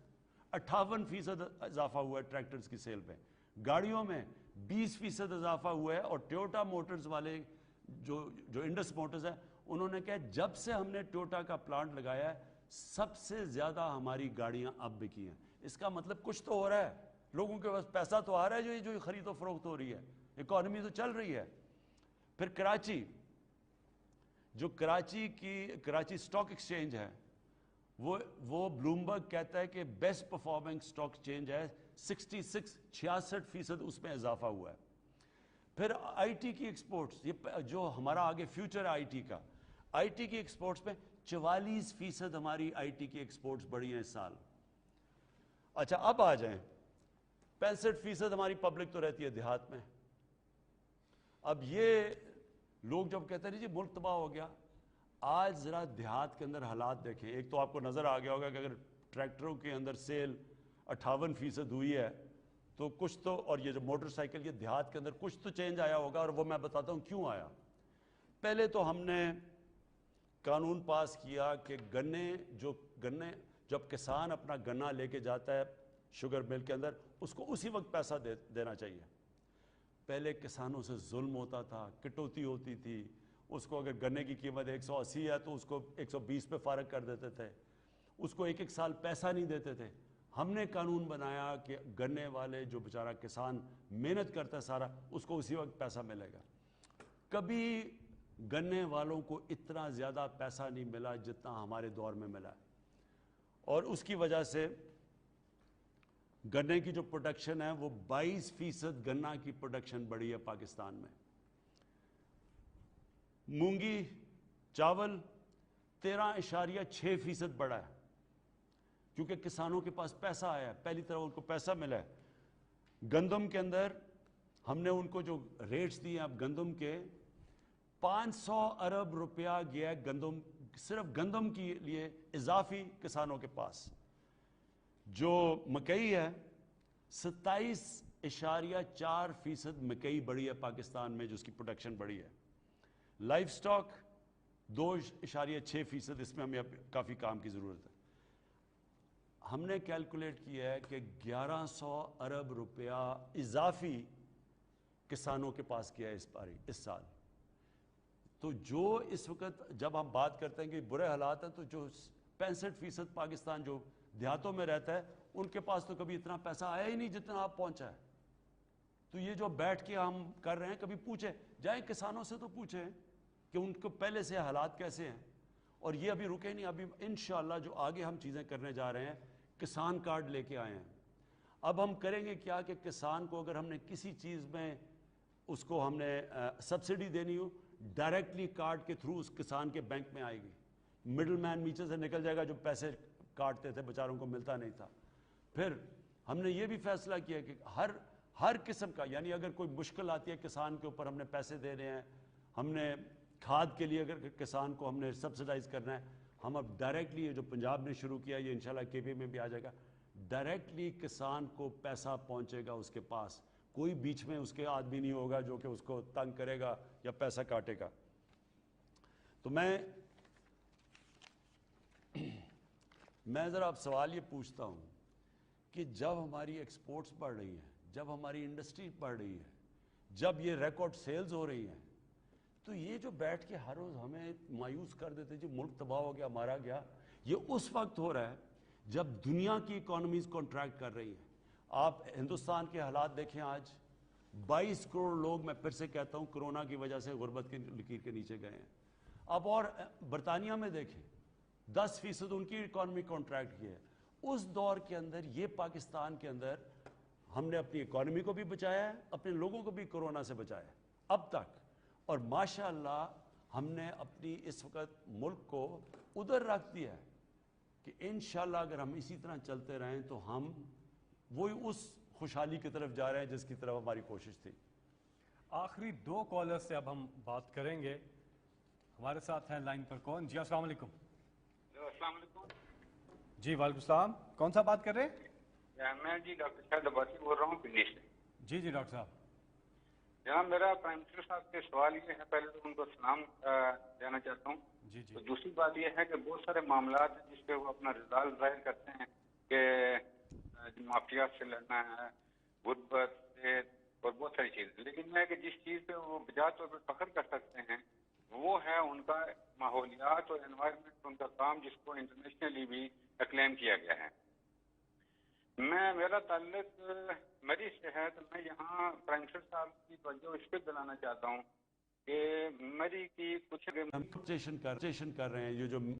58% اضافہ ہوا ہے ٹریکٹرز کی سیل پہ. گاڑیوں میں 20% اضافہ ہوا ہے. اور ٹویوٹا موٹرز والے جو انڈس موٹرز ہیں, انہوں نے کہا جب سے ہم نے ٹویوٹا کا پلانٹ لگایا ہے سب سے زیادہ ہماری گاڑیاں اب بکی ہیں. اس کا مطلب کچھ تو ہو رہا ہے, لوگوں کے پاس پیسہ تو آ رہا ہے, جو خرید و فروخت ہو رہی ہے, اکانومی تو چل رہی ہے. پھر کراچی, جو کراچی سٹاک ایکسچینج ہے, وہ بلومبرگ کہتا ہے کہ بیسٹ پرفارمنگ سٹاک ایکسچینج ہے. 66% اس میں اضافہ ہوا ہے. پھر آئی ٹی کی ایکسپورٹس, یہ جو ہمارا آگے فیوچر ہے آئی ٹی کا, آئی ٹی کی ایکسپورٹس میں 44% ہماری آئی ٹی کی ایکسپورٹس بڑھی ہیں اس سال. اچھا اب آ جائیں, 65% ہماری پبلک تو رہتی ہے دیہات میں. اب یہ لوگ جب کہتے ہیں جی ملک تباہ ہو گیا, آج ذرا دیہات کے اندر حالات دیکھیں. ایک تو آپ کو نظر آ گیا ہوگا کہ اگر ٹریکٹروں کے اندر سیل 58% ہوئی ہے تو کچھ تو, اور یہ جو موٹر سائیکل, یہ دیہات کے اندر کچھ تو چینج آیا ہوگا, اور وہ میں بتاتا ہوں کیوں آیا. پہلے تو ہم نے قانون پاس کیا کہ گنے جب کسان اپنا گنا لے کے جاتا ہے شوگر مل کے اندر, اس کو اسی وقت پیسہ دینا چاہیے. پہلے کسانوں سے ظلم ہوتا تھا, کٹوتی ہوتی تھی. اس کو اگر گنے کی قیمت 180 ہے تو اس کو 120 پہ فارغ کر دیتے تھے, اس کو ایک سال پیسہ نہیں دیتے تھے. ہم نے قانون بنایا کہ گنے والے جو بیچارہ کسان محنت کرتا ہے سارا, اس کو اسی وقت پیسہ ملے گا. کبھی گنے والوں کو اتنا زیادہ پیسہ نہیں ملا جتنا ہمارے دور میں ملا ہے, اور اس کی وجہ سے گنے کی جو پروڈکشن ہے وہ 22% گنا کی پروڈکشن بڑھی ہے پاکستان میں. مونگی چاول 13.6% بڑھا ہے, کیونکہ کسانوں کے پاس پیسہ آیا ہے, پہلی طرح ان کو پیسہ ملا ہے. گندم کے اندر ہم نے ان کو جو ریٹس دیے اب گندم کے 500 ارب روپیہ گیا ہے گندم, صرف گندم کے لیے اضافی کسانوں کے پاس. جو مکئی ہے 27.4% مکئی بڑھی ہے پاکستان میں, جو اس کی پروڈکشن بڑھی ہے. لائف سٹاک 2.6%, اس میں ہمیں اب کافی کام کی ضرورت ہے. ہم نے کیلکولیٹ کیا ہے کہ 1100 ارب روپیہ اضافی کسانوں کے پاس کیا ہے اس سال. تو جو اس وقت جب ہم بات کرتے ہیں کہ برے حالات ہیں, تو جو 65% پاکستان جو دیہاتوں میں رہتا ہے ان کے پاس تو کبھی اتنا پیسہ آیا ہی نہیں جتنا آپ پہنچا ہے. تو یہ جو بیٹھ کے ہم کر رہے ہیں, کبھی پوچھیں جائیں کسانوں سے تو پوچھیں کہ ان کو پہلے سے حالات کیسے ہیں. اور یہ ابھی رکے نہیں, ابھی انشاءاللہ جو آگے ہم چیزیں کرنے جا رہے ہیں, کسان کارڈ لے کے آئے ہیں. اب ہم کریں گے کیا کہ کسان کو اگر ہم نے کسی چیز میں اس کو ہم نے سبسڈی دینی ہو, ڈائریکٹلی کارڈ کے تھرو اس کسان کے بینک میں آئے گی. مڈل مین نیچے سے نکل جائے گا, جو پیسے کاٹتے تھے بیچاروں کو ملتا نہیں تھا. پھر ہم نے یہ بھی فیصلہ کیا کہ ہر قسم کا، یعنی اگر کوئی مشکل آتی ہے کسان کے اوپر، ہم نے پیسے دے رہے ہیں، ہم نے کھاد کے لیے اگر کسان کو ہم نے سبسیڈائز کرنا ہے، ہم اب ڈائریکٹلی، یہ جو پنجاب نے شروع کیا یہ انشاءاللہ کے پی میں بھی آ جائے گا، ڈائریکٹلی کسان کو پیسہ پہنچے گا اس کے پاس، کوئی بیچ میں اس کے آدمی نہیں ہوگا جو کہ اس کو تنگ کرے گا یا پیسہ کاٹے گا۔ تو میں ذرا اب سوال یہ پوچھتا ہوں کہ جب ہماری ایکسپورٹس بڑھ رہی ہیں، جب ہماری انڈسٹری بڑھ رہی ہے، جب یہ ریکارڈ سیلز ہو رہی ہیں، تو یہ جو بیٹھ کے ہر روز ہمیں مایوس کر دیتے جو ملک تباہ ہو گیا، مارا گیا، یہ اس وقت ہو رہا ہے جب دنیا کی اکانومیز کنٹریکٹ کر رہی ہیں۔ آپ ہندوستان کے حالات دیکھیں، آج 22 کروڑ لوگ، میں پھر سے کہتا ہوں، کرونا کی وجہ سے غربت کی لکیر کے نیچے گئے ہیں۔ اب اور برطانیہ میں دیکھیں، 10% ان کی اکانومی کنٹریکٹ کی ہے۔ اس دور کے اندر یہ پاکستان کے اندر ہم نے اپنی اکانومی کو بھی بچایا ہے، اپنے لوگوں کو بھی کرونا سے بچایا ہے اب تک، اور ماشاءاللہ ہم نے اپنی اس وقت ملک کو ادھر رکھ دیا ہے کہ انشاءاللہ اگر ہم اسی طرح چلتے رہیں تو ہم وہی اس خوشحالی کی طرف جا رہے ہیں جس کی طرف ہماری کوشش تھی۔ آخری 2 کالر سے اب ہم بات کریں گے۔ ہمارے ساتھ ہیں لائن پر کون؟ جی السلام علیکم۔ السلام علیکم۔ جی وعلیکم السلام، کون سا بات کر رہے ہیں؟ میں جی ڈاکٹر شاہد عباسی بول رہا ہوں پنڈی سے۔ جی ڈاکٹر صاحب۔ جناب میرا پرائم منسٹر صاحب سے سوال یہ ہے، پہلے تو ان کو سلام دینا چاہتا ہوں۔ جی تو دوسری بات یہ ہے کہ بہت سارے معاملات ہیں جس پہ وہ اپنا رضا ظاہر کرتے ہیں کہ مافیا سے لڑنا ہے، غربت سے، اور بہت ساری چیزیں، لیکن میں کہ جس چیز پہ وہ بجا طور پہ فخر کر سکتے ہیں وہ ہے ان کا ماحولیات اور انوائرمنٹ، ان کا کام جس کو انٹرنیشنلی بھی اکلیم کیا گیا ہے۔ میرا تعلق مری سے ہے، تو میں یہاں پرائم منسٹر صاحب کی توجہ اس پہ دلانا چاہتا ہوں کہ مری کی کچھ کر رہے ہیں، یہ جو